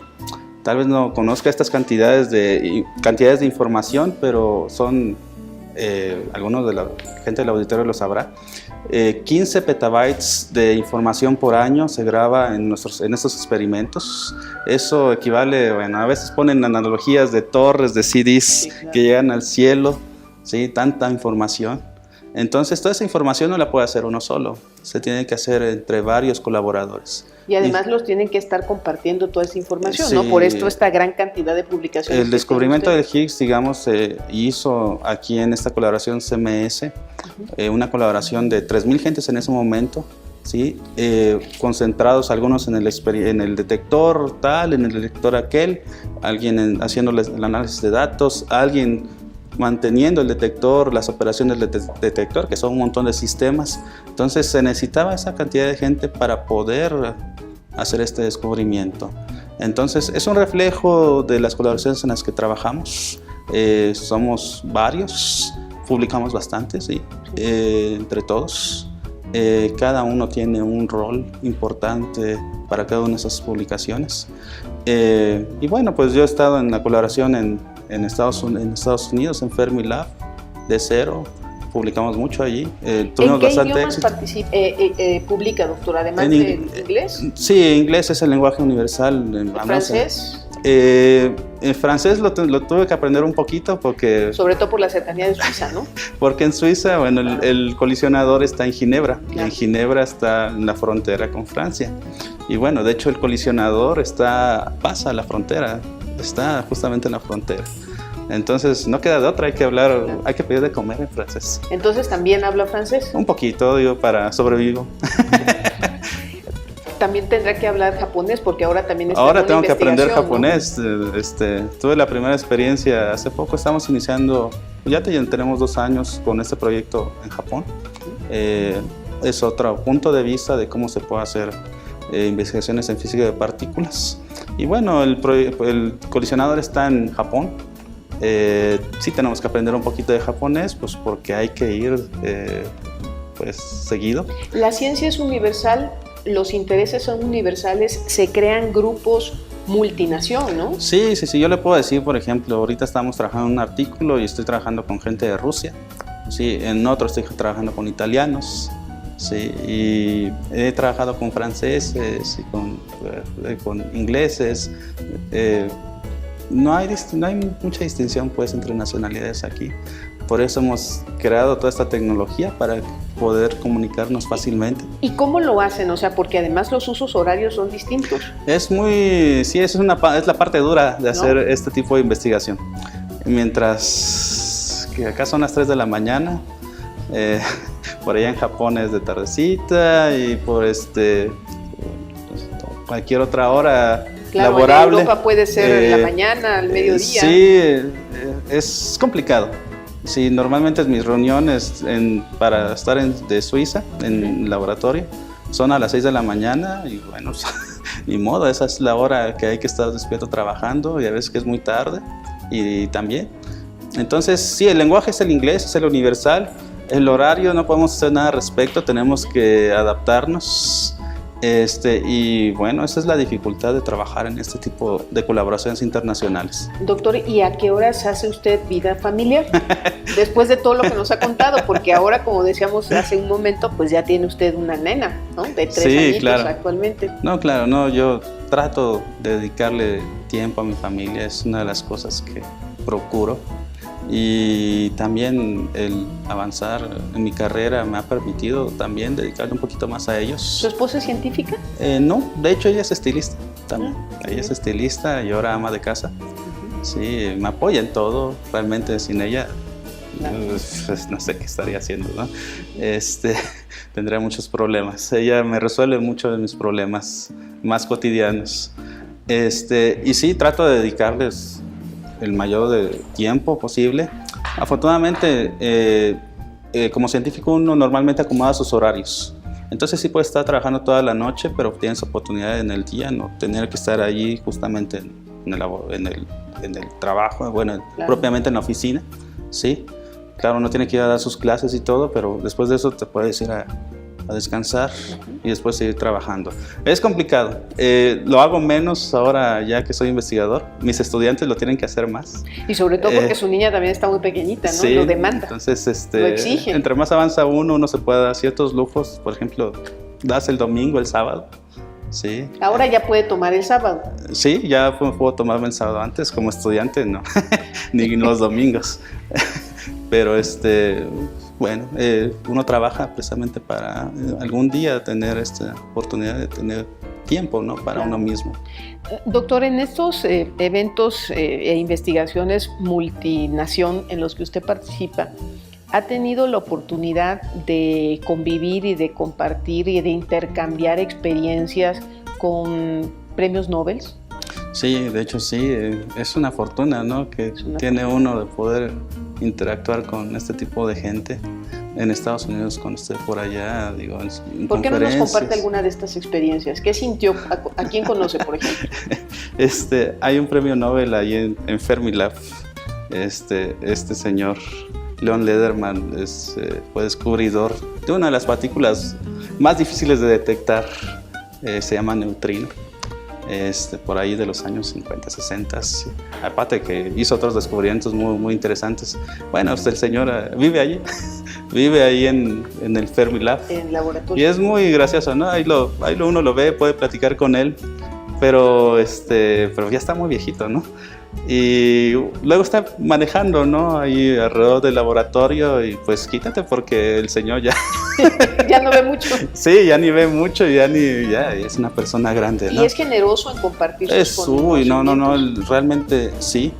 tal vez no conozca estas cantidades de información, pero son, algunos de la gente del auditorio lo sabrá, 15 petabytes de información por año se graba en estos experimentos. Eso equivale, bueno, a veces ponen analogías de torres, de CDs, sí, claro, que llegan al cielo, ¿sí? Tanta información. Entonces, toda esa información no la puede hacer uno solo, se tiene que hacer entre varios colaboradores. Y además los tienen que estar compartiendo toda esa información, sí, ¿no? Por esto esta gran cantidad de publicaciones. El descubrimiento del Higgs, digamos, se hizo aquí en esta colaboración CMS, una colaboración de 3,000 gentes en ese momento, ¿sí? Concentrados algunos en el detector tal, en el detector aquel, alguien haciendo el análisis de datos, alguien manteniendo el detector, las operaciones del detector, que son un montón de sistemas. Entonces se necesitaba esa cantidad de gente para poder hacer este descubrimiento. Entonces es un reflejo de las colaboraciones en las que trabajamos. Somos varios, publicamos bastante, ¿sí? Entre todos. Cada uno tiene un rol importante para cada una de esas publicaciones. Y bueno, pues yo he estado en la colaboración en Estados Unidos, en Fermilab, de cero, publicamos mucho allí. ¿En qué idiomas publica, doctor? ¿Además de inglés? Sí, inglés es el lenguaje universal. ¿Francés? En francés lo tuve que aprender un poquito porque... Sobre todo por la cercanía de Suiza, ¿no? Porque en Suiza, bueno, el colisionador está en Ginebra, claro. En Ginebra está en la frontera con Francia. Y bueno, de hecho el colisionador pasa la frontera, está justamente en la frontera. Entonces no queda de otra, hay que hablar, claro, hay que pedir de comer en francés. ¿Entonces también habla francés? Un poquito, digo, para sobrevivir. También tendrá que hablar japonés porque ahora también está Ahora tengo que aprender japonés, ¿no? Tuve la primera experiencia hace poco, estamos iniciando, ya tenemos 2 años con este proyecto en Japón. Es otro punto de vista de cómo se puede hacer investigaciones en física de partículas. Y bueno, el colisionador está en Japón. Sí tenemos que aprender un poquito de japonés, pues porque hay que ir pues seguido. ¿La ciencia es universal los intereses son universales, se crean grupos multinación, ¿no? Sí, yo le puedo decir, por ejemplo, ahorita estamos trabajando en un artículo y estoy trabajando con gente de Rusia, sí, en otro estoy trabajando con italianos, sí, y he trabajado con franceses y con ingleses. No hay mucha distinción pues entre nacionalidades aquí. Por eso hemos creado toda esta tecnología para poder comunicarnos fácilmente. ¿Y cómo lo hacen? O sea, porque además los usos horarios son distintos. Sí, es la parte dura de hacer este tipo de investigación. Mientras que acá son las 3 de la mañana, por allá en Japón es de tardecita y por cualquier otra hora laborable. En Europa puede ser en la mañana, al mediodía. Sí, es complicado. Sí, normalmente mis reuniones para estar de Suiza, en el laboratorio, son a las 6 de la mañana y bueno, ni modo, esa es la hora que hay que estar despierto trabajando y a veces que es muy tarde y también. Entonces, sí, el lenguaje es el inglés, es el universal. El horario no podemos hacer nada al respecto, tenemos que adaptarnos. Y bueno, esa es la dificultad de trabajar en este tipo de colaboraciones internacionales. Doctor, ¿y a qué horas hace usted vida familiar? Después de todo lo que nos ha contado, porque ahora, como decíamos hace un momento, pues ya tiene usted una nena, ¿no? De 3 añitos claro. Actualmente. No, claro, no, yo trato de dedicarle tiempo a mi familia, es una de las cosas que procuro. Y también el avanzar en mi carrera me ha permitido también dedicarle un poquito más a ellos. ¿Su esposa es científica? No, de hecho ella es estilista también. Ella es estilista y ahora ama de casa. Sí, me apoya en todo, realmente sin ella pues, no sé qué estaría haciendo, ¿no? Tendría muchos problemas. Ella me resuelve muchos de mis problemas más cotidianos. Y sí, trato de dedicarles el mayor de tiempo posible. Afortunadamente, como científico uno normalmente acomoda sus horarios. Entonces sí puede estar trabajando toda la noche, pero tienes oportunidad en el día, no tener que estar allí justamente en el trabajo, bueno, claro. Propiamente en la oficina, ¿sí? Claro, uno tiene que ir a dar sus clases y todo, pero después de eso te puedes ir a descansar y después seguir trabajando. Es complicado, lo hago menos ahora ya que soy investigador, mis estudiantes lo tienen que hacer más. Y sobre todo porque su niña también está muy pequeñita, ¿no? Sí, lo demanda, entonces lo exige. Entre más avanza uno se puede dar ciertos lujos, por ejemplo, das el domingo, el sábado. Sí. Ahora ya puede tomar el sábado. Sí, ya puedo tomarme el sábado, antes como estudiante no, ni los domingos. Pero bueno, uno trabaja precisamente para algún día tener esta oportunidad de tener tiempo, ¿no? Para uno mismo. Doctor, en estos eventos e investigaciones multinación en los que usted participa, ¿ha tenido la oportunidad de convivir y de compartir y de intercambiar experiencias con premios Nobel? Sí, de hecho sí, es una fortuna, ¿no? Que tiene uno de poder interactuar con este tipo de gente en Estados Unidos, cuando esté por allá, digo, en ¿Por qué no nos comparte alguna de estas experiencias? ¿Qué sintió? ¿A quién conoce, por ejemplo? Hay un premio Nobel ahí en Fermilab. Este señor, Leon Lederman, fue descubridor de una de las partículas más difíciles de detectar, se llama neutrino. Por ahí de los años 50, 60, aparte que hizo otros descubrimientos muy, muy interesantes. Bueno, el señor vive allí, vive ahí en el Fermilab. En el laboratorio. Y es muy gracioso, ¿no? Ahí uno lo ve, puede platicar con él, pero ya está muy viejito, ¿no? Y luego está manejando, ¿no? Ahí alrededor del laboratorio y pues quítate porque el señor ya... ya no ve mucho. Sí, ya ni ve mucho, ya es una persona grande, ¿no? Y es generoso en compartir sus conocimientos. No, realmente sí.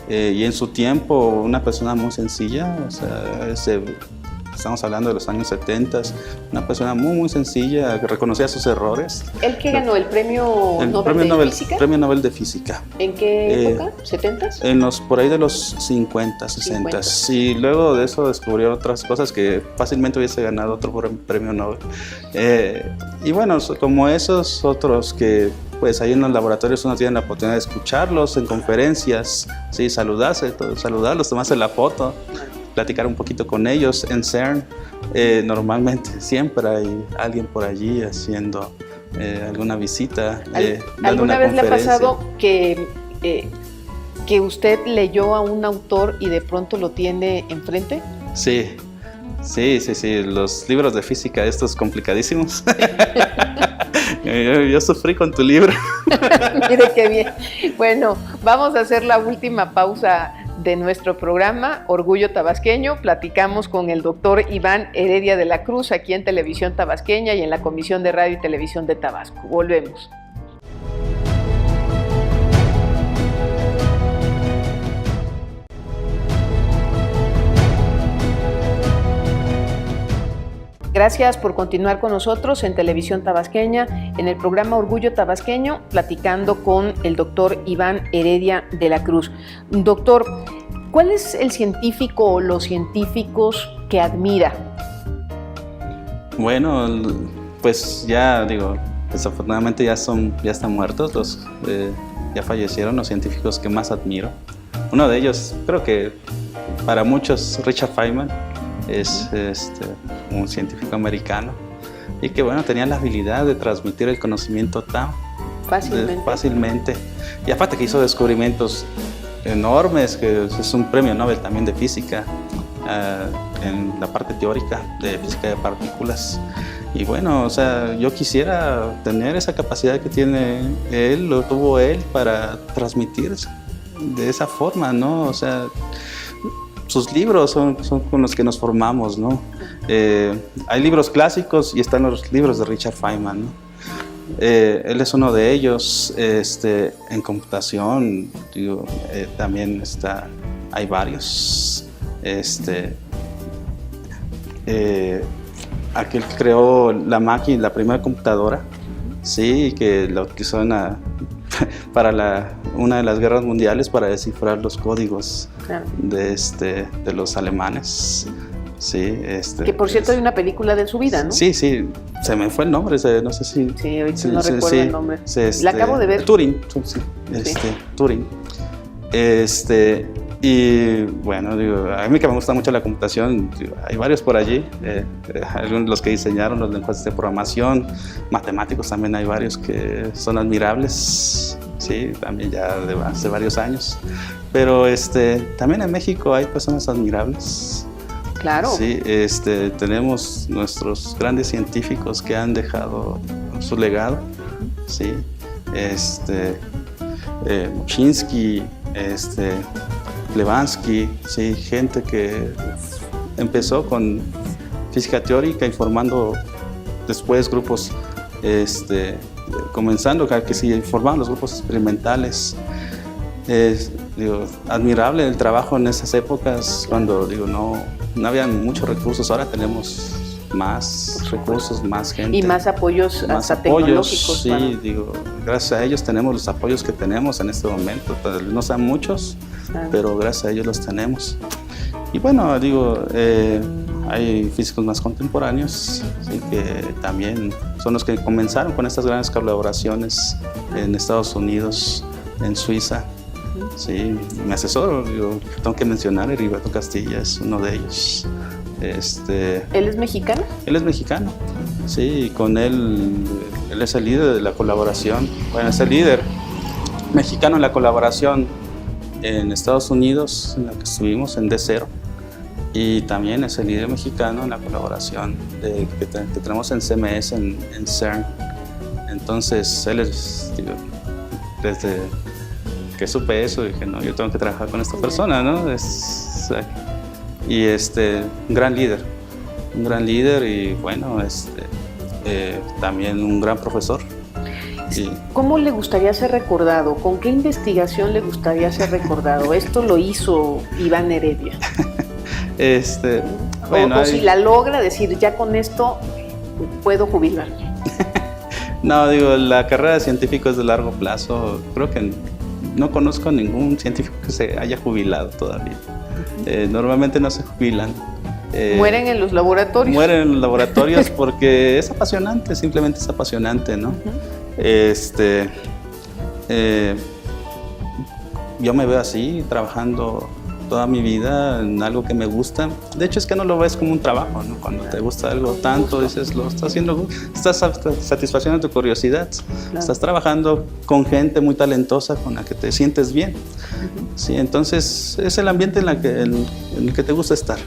Y en su tiempo, una persona muy sencilla, o sea, estamos hablando de los años 70, una persona muy, muy sencilla, que reconocía sus errores. ¿El qué ganó? ¿El premio Nobel de Física? Premio Nobel de Física. ¿En qué época? ¿70s? Por ahí de los 50, 60. Y luego de eso descubrió otras cosas que fácilmente hubiese ganado otro premio Nobel. Y bueno, como esos otros que pues ahí en los laboratorios uno tiene la oportunidad de escucharlos en conferencias, sí, saludarlos, tomarse la foto, platicar un poquito con ellos en CERN. Normalmente siempre hay alguien por allí haciendo alguna visita. ¿Alguna vez le ha pasado que usted leyó a un autor y de pronto lo tiene enfrente? Sí, los libros de física, estos complicadísimos. Yo sufrí con tu libro. Mire qué bien. Bueno, vamos a hacer la última pausa de nuestro programa Orgullo Tabasqueño. Platicamos con el doctor Iván Heredia de la Cruz aquí en Televisión Tabasqueña y en la Comisión de Radio y Televisión de Tabasco. Volvemos. Gracias por continuar con nosotros en Televisión Tabasqueña, en el programa Orgullo Tabasqueño, platicando con el doctor Iván Heredia de la Cruz. Doctor, ¿cuál es el científico o los científicos que admira? Bueno, pues ya digo, desafortunadamente ya están muertos, ya fallecieron los científicos que más admiro. Uno de ellos, creo que para muchos, Richard Feynman, es un científico americano y que bueno, tenía la habilidad de transmitir el conocimiento tan fácilmente. Y aparte que hizo descubrimientos enormes, que es un premio Nobel también de física, en la parte teórica de física de partículas. Y bueno, o sea, yo quisiera tener esa capacidad que tiene él, lo tuvo él, para transmitir de esa forma, ¿no? O sea, sus libros son con los que nos formamos, ¿no? Hay libros clásicos y están los libros de Richard Feynman, ¿no? Él es uno de ellos. En computación, digo, también hay varios. Aquel que creó la máquina, la primera computadora, sí, que la utilizó para una de las guerras mundiales para descifrar los códigos, claro, de los alemanes. Sí, que por cierto hay una película de su vida, ¿no? Sí, se me fue el nombre, no sé si... Sí, ahorita no recuerdo el nombre. La acabo de ver. Turing, Turing. Y bueno, digo, a mí que me gusta mucho la computación, hay varios por allí, algunos de los que diseñaron los lenguajes de programación, matemáticos también hay varios que son admirables, sí, también ya de hace varios años, pero también en México hay personas admirables. Claro. Sí, tenemos nuestros grandes científicos que han dejado su legado, sí, Muchinsky, Plebansky, sí, gente que empezó con física teórica y formando después grupos, comenzando que sí, formaban los grupos experimentales. Admirable el trabajo en esas épocas cuando no había muchos recursos. Ahora tenemos más recursos, más gente. Y más apoyos tecnológicos. Sí, gracias a ellos tenemos los apoyos que tenemos en este momento. No sean muchos, claro, pero gracias a ellos los tenemos. Y bueno, hay físicos más contemporáneos, sí, que también son los que comenzaron con estas grandes colaboraciones en Estados Unidos, en Suiza. Sí, mi asesor, tengo que mencionar, Heriberto Castilla es uno de ellos. ¿Él es mexicano? Él es mexicano, sí, con él es el líder de la colaboración. Bueno, es el líder mexicano en la colaboración en Estados Unidos, en la que estuvimos en D0, y también es el líder mexicano en la colaboración que tenemos en CMS, en CERN. Entonces, él es, desde que supe eso, dije, no, yo tengo que trabajar con esta persona, ¿no? Y un gran líder y bueno, también un gran profesor. ¿Cómo le gustaría ser recordado? ¿Con qué investigación le gustaría ser recordado? Esto lo hizo Iván Heredia. Bueno, si la logra decir, ya con esto puedo jubilarme. No, la carrera de científico es de largo plazo. Creo que no conozco ningún científico que se haya jubilado todavía. Normalmente no se jubilan. Mueren en los laboratorios. Mueren en los laboratorios porque es apasionante, simplemente es apasionante, ¿no? Yo me veo así, trabajando toda mi vida en algo que me gusta. De hecho, es que no lo ves como un trabajo, ¿no? Cuando te gusta algo tanto, dices, lo estás haciendo, estás satisfaciendo tu curiosidad. Claro. Estás trabajando con gente muy talentosa con la que te sientes bien. Sí, entonces es el ambiente en el que te gusta estar.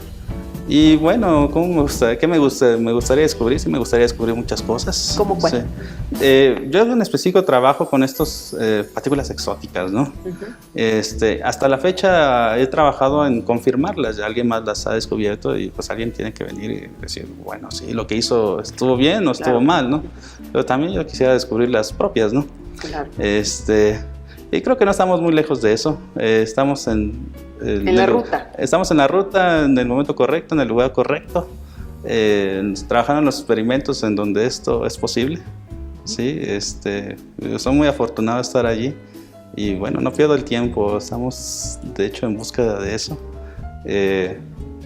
Y bueno, ¿cómo me gusta? ¿Qué me gusta? Me gustaría descubrir, sí, me gustaría descubrir muchas cosas. ¿Cómo cuál? Sí. Yo en específico trabajo con estas partículas exóticas, ¿no? Hasta la fecha he trabajado en confirmarlas, ya alguien más las ha descubierto y pues alguien tiene que venir y decir, bueno, sí, lo que hizo estuvo bien o estuvo mal, ¿no? Pero también yo quisiera descubrir las propias, ¿no? Claro. Y creo que no estamos muy lejos de eso. Estamos en la ruta. Estamos en la ruta, en el momento correcto, en el lugar correcto, trabajando en los experimentos en donde esto es posible. Sí, soy muy afortunado de estar allí y bueno, no pierdo el tiempo. Estamos, de hecho, en búsqueda de eso.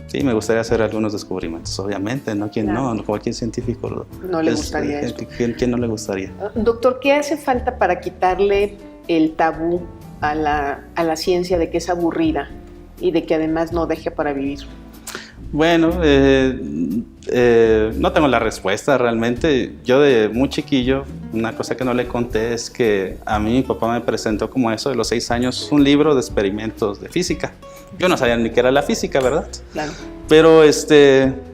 Sí, me gustaría hacer algunos descubrimientos, obviamente, ¿no? ¿Quién no? Cualquier científico no le gustaría eso. ¿Quién no le gustaría? Doctor, ¿qué hace falta para quitarle el tabú a la ciencia de que es aburrida y de que además no deje para vivir? Bueno, no tengo la respuesta realmente. Yo de muy chiquillo, una cosa que no le conté es que a mí mi papá me presentó como eso de los 6 años un libro de experimentos de física. Yo no sabía ni qué era la física, ¿verdad? Claro. Pero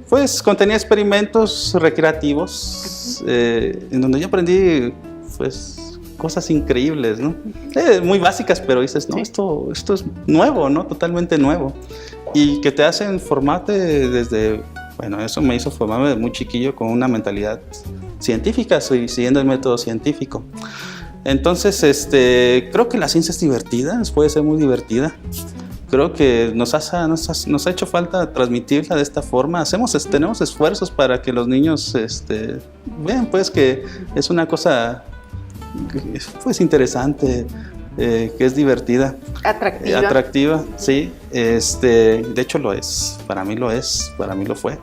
pues contenía experimentos recreativos en donde yo aprendí pues cosas increíbles, ¿no? Muy básicas, pero dices, no, esto es nuevo, ¿no? Totalmente nuevo. Y que te hacen formarte desde, bueno, eso me hizo formarme de muy chiquillo con una mentalidad científica, siguiendo el método científico. Entonces, creo que la ciencia es divertida, puede ser muy divertida. Creo que nos ha hecho falta transmitirla de esta forma. Tenemos esfuerzos para que los niños vean pues que es una cosa pues interesante, que es divertida. Atractiva, sí. De hecho lo es, para mí lo fue.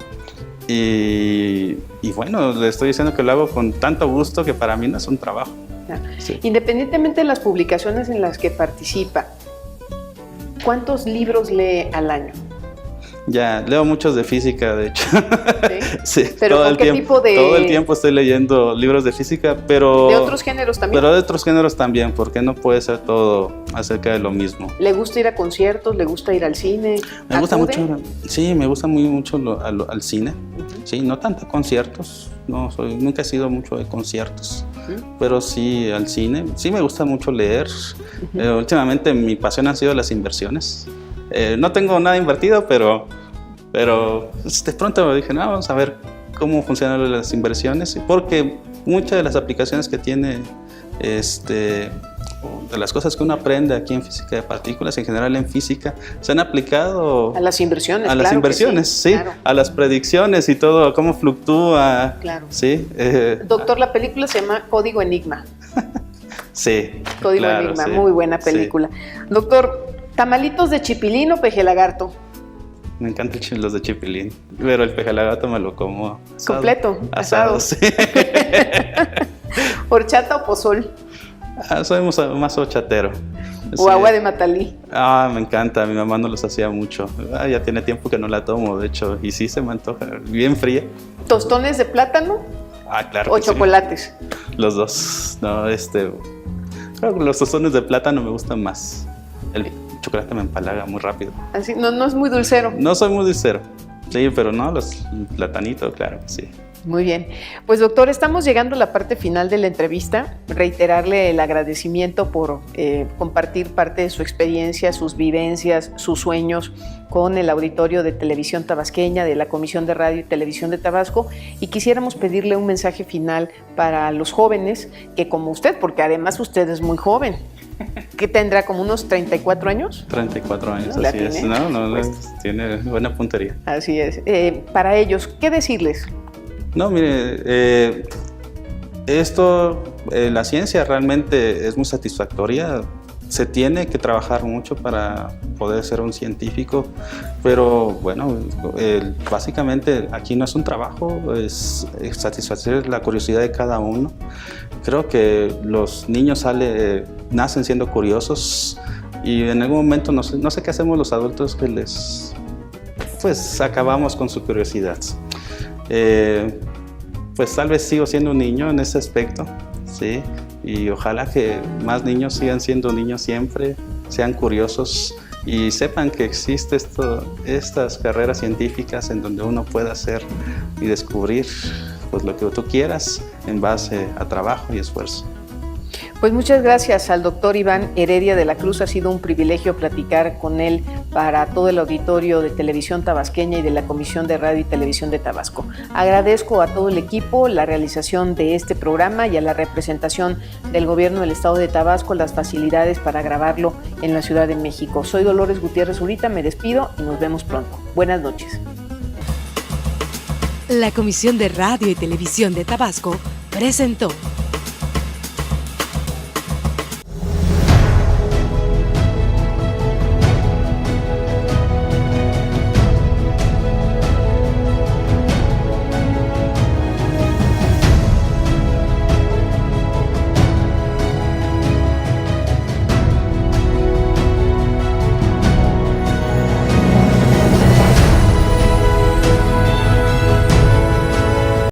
Y bueno, le estoy diciendo que lo hago con tanto gusto que para mí no es un trabajo. Sí. Independientemente de las publicaciones en las que participa, ¿cuántos libros lee al año? Ya, leo muchos de física, de hecho. Sí. ¿Pero con qué tipo de...? Todo el tiempo estoy leyendo libros de física, pero... ¿De otros géneros también? Pero de otros géneros también, porque no puede ser todo acerca de lo mismo. ¿Le gusta ir a conciertos? ¿Le gusta ir al cine? Me gusta mucho, sí, me gusta muy mucho al cine. Sí, no tanto conciertos, nunca he sido mucho de conciertos, pero sí al cine. Sí me gusta mucho leer. Últimamente mi pasión han sido las inversiones. No tengo nada invertido, pero de pronto dije, no, vamos a ver cómo funcionan las inversiones, porque muchas de las aplicaciones que tiene, de las cosas que uno aprende aquí en física de partículas, en general en física, se han aplicado a las inversiones. A las inversiones, sí, claro. A las predicciones y todo, cómo fluctúa. Claro. Sí. Doctor, la película se llama Código Enigma. Sí. Código Enigma, sí. Muy buena película. Sí. Doctor, ¿tamalitos de chipilín o pejelagarto? Me encantan los de chipilín, pero el pejelagarto me lo como asado. ¿Completo? Asado. Sí. ¿Horchata o pozol? Soy más horchatero. ¿O sí. Agua de Matalí? Me encanta, mi mamá no los hacía mucho. Ya tiene tiempo que no la tomo, de hecho, y sí se me antoja, bien fría. ¿Tostones de plátano? Claro. ¿O chocolates? Sí. Los dos. No, creo que los tostones de plátano me gustan más. El chocolate me empalaga muy rápido. Así, no es muy dulcero. No soy muy dulcero, sí, pero no, los platanitos, claro, sí. Muy bien. Pues doctor, estamos llegando a la parte final de la entrevista. Reiterarle el agradecimiento por compartir parte de su experiencia, sus vivencias, sus sueños con el auditorio de Televisión Tabasqueña, de la Comisión de Radio y Televisión de Tabasco, y quisiéramos pedirle un mensaje final para los jóvenes que, como usted, porque además usted es muy joven, que tendrá como unos 34 años. 34 años, así es. Pues, tiene buena puntería. Así es. Para ellos, ¿qué decirles? No, mire, la ciencia realmente es muy satisfactoria. Se tiene que trabajar mucho para poder ser un científico, pero bueno, básicamente aquí no es un trabajo, es satisfacer la curiosidad de cada uno. Creo que los niños nacen siendo curiosos Y en algún momento no sé qué hacemos los adultos que pues acabamos con su curiosidad. Pues tal vez sigo siendo un niño en ese aspecto, ¿sí? Y ojalá que más niños sigan siendo niños siempre, sean curiosos y sepan que existen estas carreras científicas en donde uno puede hacer y descubrir pues, lo que tú quieras en base a trabajo y esfuerzo. Pues muchas gracias al doctor Iván Heredia de la Cruz. Ha sido un privilegio platicar con él para todo el auditorio de Televisión Tabasqueña y de la Comisión de Radio y Televisión de Tabasco. Agradezco a todo el equipo la realización de este programa y a la representación del Gobierno del Estado de Tabasco las facilidades para grabarlo en la Ciudad de México. Soy Dolores Gutiérrez Zurita, me despido y nos vemos pronto. Buenas noches. La Comisión de Radio y Televisión de Tabasco presentó